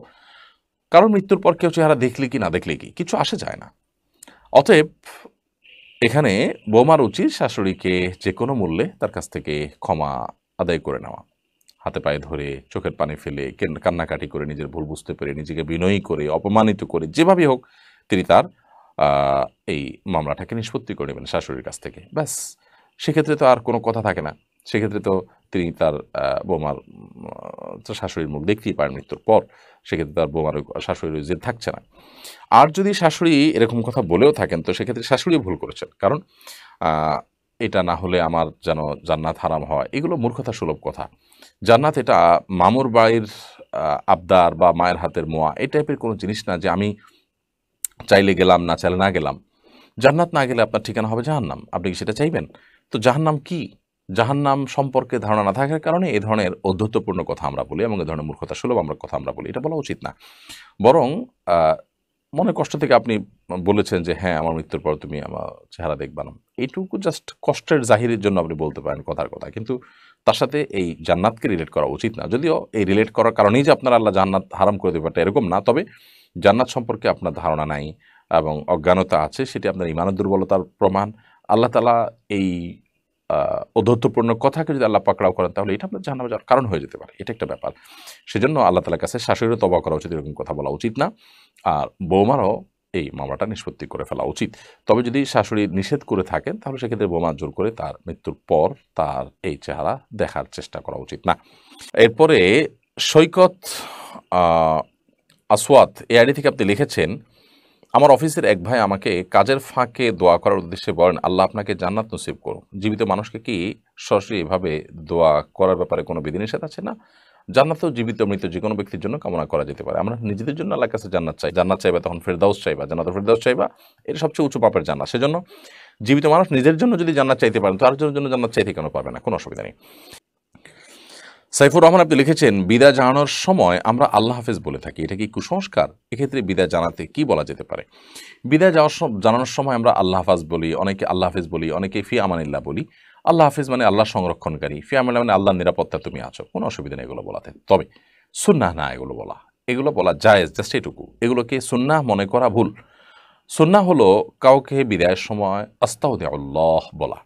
কারণ মৃত্যুর পর কেউ চেহারা দেখলে কি না দেখলে কি, কিছু আসে যায় না। অতএব এখানে বৌমার উচিত শাশুড়িকে যেকোনো মূল্যে তার কাছ থেকে ক্ষমা আদায় করে নেওয়া। হাতে পায়ে ধরে, চোখের পানি ফেলে, কান্নাকাটি করে, নিজের ভুল বুঝতে পেরে, নিজেকে বিনয়ী করে, অপমানিত করে, যেভাবেই হোক তিনি তার আ এই মামলাটাকে নিষ্পত্তি করে নেবেন শাশুড়ির কাছ থেকে। ব্যাস! সেক্ষেত্রে তো আর কোনো কথা থাকে না। সেক্ষেত্রে তো তিনি তার বৌমার শাশুড়ির মুখ দেখতেই পারেন মৃত্যুর পর। সেক্ষেত্রে তার বৌমার শাশুড়ির ওই জেদ থাকছে না। আর যদি শাশুড়ি এরকম কথা বলেও থাকেন তো সেক্ষেত্রে শাশুড়ি ভুল করেছেন। কারণ আ এটা না হলে আমার যেন জান্নাত হারাম হয়, এগুলো মূর্খতা সুলভ কথা। জান্নাত এটা মামুর বাড়ির আ আবদার বা মায়ের হাতের মোয়া এই টাইপের কোনো জিনিস না যে আমি চাইলে গেলাম, না চাইলে না গেলাম। জান্নাত না গেলে আপনার ঠিকানা হবে জাহান্নাম। আপনি কি সেটা চাইবেন? তো জাহান্নাম কি? জাহান্নাম সম্পর্কে ধারণা না থাকার কারণে এ ধরনের ঔদ্ধত্যপূর্ণ কথা আমরা বলি এবং এ ধরনের মূর্খতা সুলভ কথা আমরা বলি। এটা বলা উচিত না। বরং আ মনের কষ্ট থেকে আপনি বলেছেন যে, "হ্যাঁ, আমার মৃত্যুর পর তুমি আমার চেহারা দেখবা না।" এইটুকু জাস্ট কষ্টের জাহিরের জন্য আপনি বলতে পারেন কথার কথা। কিন্তু তার সাথে এই জান্নাতকে রিলেট করা উচিত না। যদিও এই রিলেট করার কারণেই যে আপনার আল্লাহ জান্নাত হারাম করে দেবে এরকম না। তবে জান্নাত সম্পর্কে আপনার ধারণা নাই এবং অজ্ঞানতা আছে, সেটি আপনার ঈমানের দুর্বলতার প্রমাণ। আল্লাহ তাআলা এই আ ঔদ্ধত্যপূর্ণ কথাকে যদি আল্লাহ পাকড়াও করেন তাহলে এটা আপনার জাহান্নামে যাওয়ার কারণ হয়ে যেতে পারে। এটা একটা ব্যাপার। সেজন্য আল্লাহ তাআলার কাছে শাশুড়িরও তওবা করা উচিত, এরকম কথা বলা উচিত না। আর বৌমারও এই মামলাটা নিষ্পত্তি করে ফেলা উচিত। তবে যদি শাশুড়ি নিষেধ করে থাকেন তাহলে সেক্ষেত্রে বৌমা জোর করে তার মৃত্যুর পর তার এই চেহারা দেখার চেষ্টা করা উচিত না। এরপরে সৈকত আ আসওয়াত এই আইডি থেকে আপনি লিখেছেন, আমার অফিসের এক ভাই আমাকে কাজের ফাঁকে দোয়া করার উদ্দেশ্যে বলেন, আল্লাহ আপনাকে জান্নাত নসিব করুন। জীবিত মানুষকে কি সরাসরি এভাবে দোয়া করার ব্যাপারে কোনো বিধিনিষেধ আছে? না। জান্নাত তো জীবিত মৃত যেকোনো ব্যক্তির জন্য কামনা করা যেতে পারে। আমরা নিজেদের জন্য আল্লাহর কাছে জান্নাত চাই। জান্নাত চাইবা তখন ফেরদাউস চাইবা, জান্নাতুল ফেরদাউস চাইবা। এটা সবচেয়ে উঁচু পাপের জান্নাত। সেজন্য জীবিত মানুষ নিজের জন্য যদি জান্নাত চাইতে পারেন তো আরেকজনের জন্য জান্নাত চাইতে কেন পারবে না? কোনো অসুবিধা নেই। সাইফুর রহমান আপনি লিখেছেন, বিদায় জানানোর সময় আমরা আল্লাহ হাফেজ বলে থাকি। এটা কি কুসংস্কার? এক্ষেত্রে বিদায় জানাতে কি বলা যেতে পারে? বিদায় জানানোর সময় আমরা আল্লাহ হাফাজ বলি, অনেকে আল্লাহ হাফেজ বলি, অনেকে ফি আমানিল্লাহ বলি। আল্লাহ হাফেজ মানে আল্লাহ সংরক্ষণকারী, ফি আমানিল্লাহ মানে আল্লাহর নিরাপত্তা তুমি আছো। কোনো অসুবিধা নেই এগুলো বলাতে। তবে সুন্নাহ না এগুলো বলা। এগুলো বলা জায়েজ, জাস্ট এটুকু। এগুলোকে সুন্নাহ মনে করা ভুল। সুন্নাহ হলো কাউকে বিদায়ের সময় আস্তাউদিউল্লাহ বলা।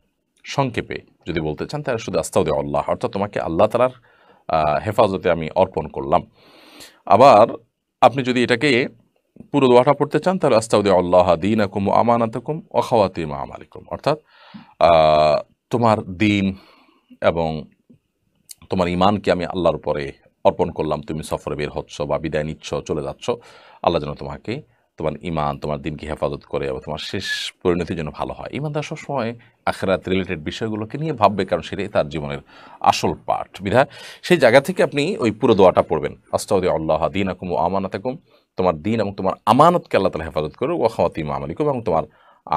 সংক্ষেপে যদি বলতে চান তাহলে শুধু আস্তাউদিল্লাহ, অর্থাৎ তোমাকে আল্লাহ তাআলার হেফাজতে আমি অর্পণ করলাম। আবার আপনি যদি এটাকে পুরো দোয়াটা পড়তে চান তাহলে আস্তাউদিল্লাহ দীনাকুম ওয়া আমানাতাকুম ওয়া খাওয়াতিম আমালিকুম, অর্থাৎ তোমার দিন এবং তোমার ইমানকে আমি আল্লাহর উপরে অর্পণ করলাম। তুমি সফরে বের হচ্ছ বা বিদায় নিচ্ছ, চলে যাচ্ছ, আল্লাহ যেন তোমাকে তোমার ইমান, তোমার দিনকে হেফাজত করে এবং তোমার শেষ পরিণতি যেন ভালো হয়। ইমানদার সবসময় আখিরাত রিলেটেড বিষয়গুলোকে নিয়ে ভাববে, কারণ সেটাই তার জীবনের আসল পাঠ। বিধায় সেই জায়গা থেকে আপনি ওই পুরো দোয়াটা পড়বেন, আস্তাউদিল্লাহ দীনাকুম ওয়া আমানাতাকুম, তোমার দিন এবং তোমার আমানতকে আল্লাহ তাআলা হেফাজত করুক, ওয়া খাওয়াতিম আমালিকুম, এবং তোমার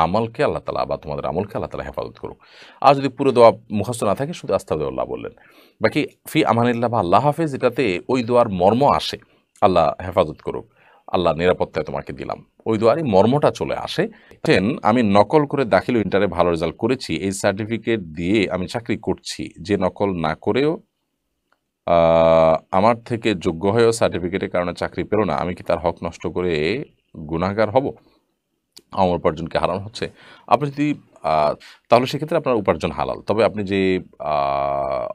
আমলকে আল্লাহ তাআলা বা তোমাদের আমলকে আল্লাহ তাআলা হেফাজত করুক। আর যদি পুরো দোয়া মুখস্থ না থাকে শুধু আস্তাগফিরুল্লাহ বললেন। বাকি ফি আমানিল্লাহ বা আল্লাহ হাফেজ, এটাতে ওই দোয়ার মর্ম আসে, আল্লাহ হেফাজত করুক, আল্লাহ নিরাপত্তায় তোমাকে দিলাম, ওই দোয়ারই মর্মটা চলে আসে। আমি নকল করে দাখিল ইন্টারে ভালো রেজাল্ট করেছি, এই সার্টিফিকেট দিয়ে আমি চাকরি করছি। যে নকল না করেও আমার থেকে যোগ্য হয়েও সার্টিফিকেটের কারণে চাকরি পেল না, আমি কি তার হক নষ্ট করে গুনাহগার হব? আমার উপার্জনকে হারানো হচ্ছে। আপনি যদি তাহলে সেক্ষেত্রে আপনার উপার্জন হালাল। তবে আপনি যে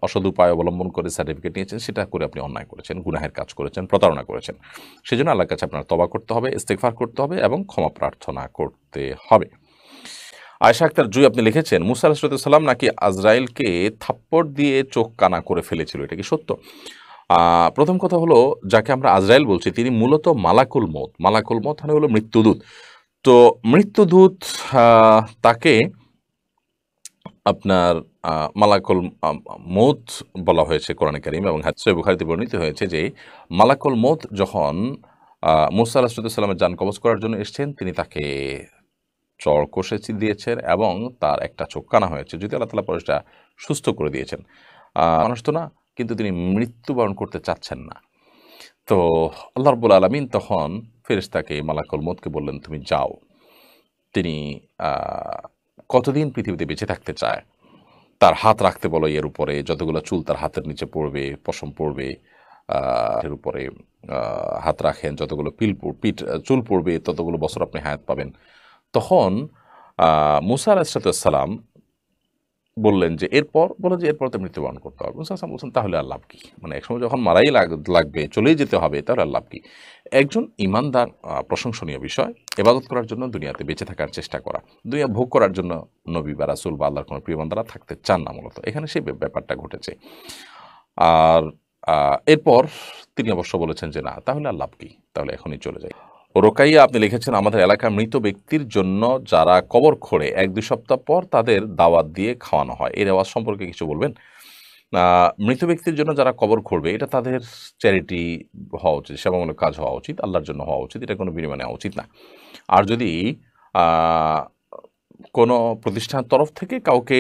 অসৎ উপায় অবলম্বন করে সার্টিফিকেট নিয়েছেন, সেটা করে আপনি অন্যায় করেছেন, গুনাহের কাজ করেছেন, প্রতারণা করেছেন। সেজন্য আল্লাহর কাছে আপনার তওবা করতে হবে, ইস্তেগফার করতে হবে এবং ক্ষমা প্রার্থনা করতে হবে। আয়েশা আক্তার জুই আপনি লিখেছেন, মুসা আলাইহিস সালাম নাকি আজরাইলকে থাপ্পড় দিয়ে চোখ কানা করে ফেলেছিল, এটা কি সত্য? প্রথম কথা হলো, যাকে আমরা আজরাইল বলছি তিনি মূলত মালাকুল মউত। মালাকুল মউত মানে হলো মৃত্যুদূত। তো মৃত্যুদূত তাকে আপনার মালাকুল মউত বলা হয়েছে কোরআনে কারীম, এবং সহিহ বুখারীতে বর্ণিত হয়েছে যে মালাকুল মউত যখন মুসা আলাইহিস সালামের জান কবজ করার জন্য এসেছেন, তিনি তাকে চড় কষে দিয়েছেন এবং তার একটা চোখ কানা হয়েছে, যদি আল্লাহ তাআলা পরে সেটা সুস্থ করে দিয়েছেন। মানুষ তো না, কিন্তু তিনি মৃত্যুবরণ করতে চাচ্ছেন না। তো আল্লাহ রাব্বুল আলামিন তখন ফেরেশতাকে মালাকুল মউতকে বললেন, তুমি যাও। তিনি কতদিন পৃথিবীতে বেঁচে থাকতে চায়, তার হাত রাখতে বলো এর উপরে, যতগুলো চুল তার হাতের নিচে পড়বে, পশম পড়বে, এর উপরে হাত রাখেন, যতগুলো পিঠ চুল পড়বে ততগুলো বছর আপনি হায়াত পাবেন। তখন মুসা আলাইহিস সালাম বললেন যে এরপর, বলে যে এরপর তো মৃত্যুবরণ করতে হবে। মুসা সালাম বলছেন, তাহলে আর লাভ কি? মানে একসময় যখন মারাই লাগবে, চলেই যেতে হবে, তাহলে আর লাভ কি? একজন ইমানদার প্রশংসনীয় বিষয়, ইবাদত করার জন্য দুনিয়াতে বেঁচে থাকার চেষ্টা করা, দুনিয়া ভোগ করার জন্য নবী বা রাসূল বা আল্লাহর কোনো প্রিয় বান্দারা থাকতে চান না। মূলত এখানে সেই ব্যাপারটা ঘটেছে। আর এরপর তিনি অবশ্য বলেছেন যে না, তাহলে আর লাভ কি, তাহলে এখনই চলে যাই। রোকাইয়া আপনি লিখেছেন, আমাদের এলাকার মৃত ব্যক্তির জন্য যারা কবর খোঁড়ে 1-2 সপ্তাহ পর তাদের দাওয়াত দিয়ে খাওয়ানো হয়, এই রেওয়াজ সম্পর্কে কিছু বলবেন? মৃত ব্যক্তির জন্য যারা কবর খুঁড়বে, এটা তাদের চ্যারিটি হওয়া উচিত, সেবামূলক কাজ হওয়া উচিত, আল্লাহর জন্য হওয়া উচিত, এটা কোনো বিনিময় নেওয়া উচিত না। আর যদি কোনো প্রতিষ্ঠানের তরফ থেকে কাউকে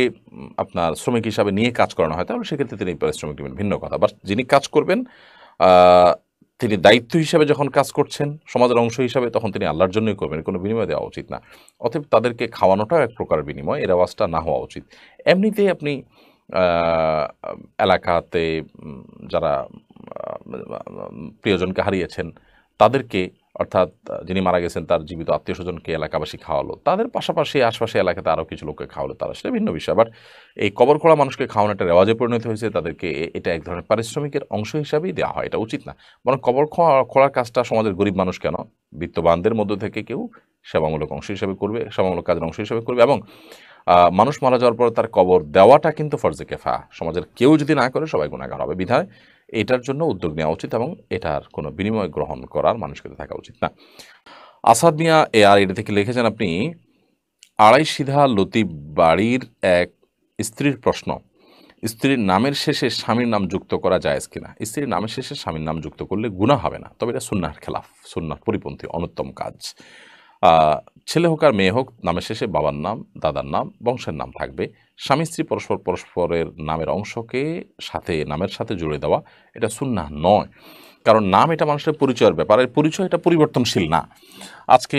আপনার শ্রমিক হিসাবে নিয়ে কাজ করানো হয়, তাহলে সেক্ষেত্রে তিনি পারিশ্রমিক দেবেন, ভিন্ন কথা। বাট যিনি কাজ করবেন, তিনি দায়িত্ব হিসাবে যখন কাজ করছেন সমাজের অংশ হিসাবে, তখন তিনি আল্লাহর জন্যই করবেন, কোনো বিনিময় দেওয়া উচিত না। অতএব তাদেরকে খাওয়ানোটাও এক প্রকার বিনিময়, এর আওয়াজটা না হওয়া উচিত। এমনিতেই আপনি এলাকাতে যারা প্রিয়জনকে হারিয়েছেন তাদেরকে, অর্থাৎ যিনি মারা গেছেন তার জীবিত আত্মীয়স্বজনকে এলাকাবাসী খাওয়ালো, তাদের পাশাপাশি আশপাশে এলাকাতে আরও কিছু লোককে খাওয়ালো, তারা সেটা ভিন্ন বিষয়। বাট এই কবর খোঁড়া মানুষকে খাওয়ানো একটা রেওয়াজে পরিণত হয়েছে, তাদেরকে এটা এক ধরনের পারিশ্রমিকের অংশ হিসাবেই দেওয়া হয়, এটা উচিত না। বরং কবর খোঁড়ার কাজটা সমাজের গরিব মানুষ কেন, বিত্তবানদের মধ্য থেকে কেউ সেবামূলক অংশ হিসাবে করবে, সেবামূলক কাজের অংশ হিসাবে করবে। এবং মানুষ মারা যাওয়ার পর তার কবর দেওয়াটা কিন্তু ফরজে কেফায়া, সমাজের কেউ যদি না করে সবাই গুনাহগার হবে। বিধায় এটার জন্য উদ্যোগ নেওয়া উচিত এবং এটার কোনো বিনিময় গ্রহণ করার মানুষকে থাকা উচিত না। আসাদ মিয়া এটা থেকে লিখেছেন আপনি, আড়াইশিধা লতিফ বাড়ির এক স্ত্রীর প্রশ্ন, স্ত্রীর নামের শেষে স্বামীর নাম যুক্ত করা জায়েজ কিনা? স্ত্রীর নামের শেষে স্বামীর নাম যুক্ত করলে গুনাহ হবে না, তবে এটা সুন্নাহর খেলাফ, সুন্নাহর পরিপন্থী অনুত্তম কাজ। ছেলে হোক আর মেয়ে হোক, নামের শেষে বাবার নাম, দাদার নাম, বংশের নাম থাকবে। স্বামী স্ত্রী পরস্পরের নামের অংশকে নামের সাথে জুড়ে দেওয়া এটা সুন্নাহ নয়, কারণ নাম এটা মানুষের পরিচয়ের ব্যাপার, আর পরিচয় এটা পরিবর্তনশীল না। আজকে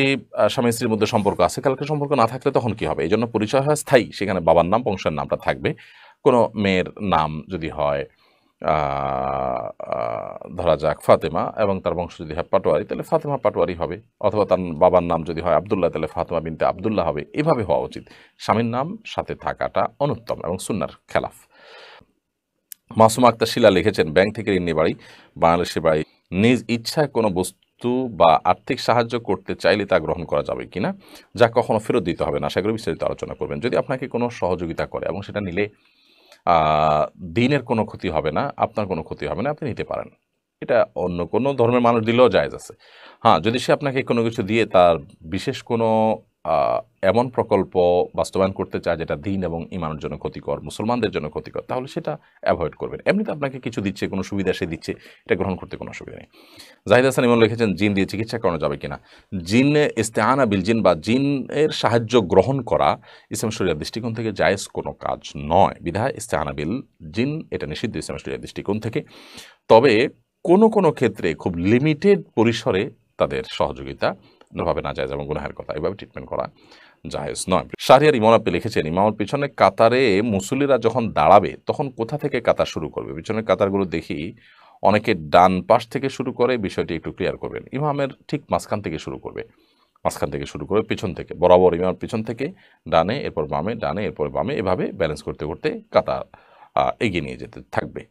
স্বামী স্ত্রীর মধ্যে সম্পর্ক আছে, কালকে সম্পর্ক না থাকলে তখন কি হবে? এই জন্য পরিচয় হয় স্থায়ী, সেখানে বাবার নাম, বংশের নামটা থাকবে। কোনো মেয়ের নাম যদি হয় ধরা যাক ফাতেমা এবং তার বংশ যদি হয় পাটোয়ারি, তাহলে ফাতেমা পাটোয়ারি হবে, অথবা তার বাবার নাম যদি হয় আবদুল্লাহ, তাহলে ফাতেমা বিনতে আবদুল্লাহ হবে। এভাবে হওয়া উচিত। স্বামীর নাম সাথে থাকাটা অনুত্তম এবং সুন্নার খেলাফ। মাসুমা আক্তার শিলা লিখেছেন, ব্যাংক থেকে ঋণ নিয়ে বাড়ি, বাংলাদেশের বাড়ি, নিজ ইচ্ছায় কোনো বস্তু বা আর্থিক সাহায্য করতে চাইলে তা গ্রহণ করা যাবে কিনা, যা কখনো ফেরত দিতে হবে না। আশা করি বিস্তারিত আলোচনা করবেন। যদি আপনাকে কোনো সহযোগিতা করে এবং সেটা নিলে দিনের কোনো ক্ষতি হবে না, আপনার কোনো ক্ষতি হবে না, আপনি নিতে পারেন। এটা অন্য কোনো ধর্মের মানুষ দিলেও জায়েজ আছে। হ্যাঁ, যদি সে আপনাকে কোনো কিছু দিয়ে তার বিশেষ কোনো এমন প্রকল্প বাস্তবায়ন করতে চায় যেটা দিন এবং ইমানের জন্য ক্ষতিকর, মুসলমানদের জন্য ক্ষতিকর, তাহলে সেটা অ্যাভয়েড করবেন। এমনিতে আপনাকে কিছু দিচ্ছে, কোনো সুবিধা সে দিচ্ছে, এটা গ্রহণ করতে কোনো অসুবিধা নেই। জাহিদ হাসান ইমন লিখেছেন, জিন দিয়ে চিকিৎসা করানো যাবে কিনা। জিনে ইস্তেআনা বিল জিন বা জিনের সাহায্য গ্রহণ করা ইসলাম শরিয়ার দৃষ্টিকোণ থেকে জায়েজ কোনো কাজ নয়। বিধায় ইস্তেআনা বিল জিন এটা নিষিদ্ধ ইসলাম শরিয়ার দৃষ্টিকোণ থেকে। তবে কোনো ক্ষেত্রে খুব লিমিটেড পরিসরে তাদের সহযোগিতা ভাবে না জায়েজ এবং গুনাহের কথা, এভাবে ট্রিটমেন্ট করা জায়েজ নয়। শাহরিয়ার ইমন আপনি লিখেছেন, ইমামের পিছনে কাতারে মুসল্লিরা যখন দাঁড়াবে তখন কোথা থেকে কাতার শুরু করবে। পিছনের কাতারগুলো দেখি অনেকে ডান পাশ থেকে শুরু করে, বিষয়টি একটু ক্লিয়ার করবেন। ইমামের ঠিক মাঝখান থেকে শুরু করবে, পিছন থেকে, বরাবর ইমামের পিছন থেকে ডানে, এরপর বামে, ডানে এরপর বামে, এভাবে ব্যালেন্স করতে করতে কাতার এগিয়ে নিয়ে যেতে থাকবে।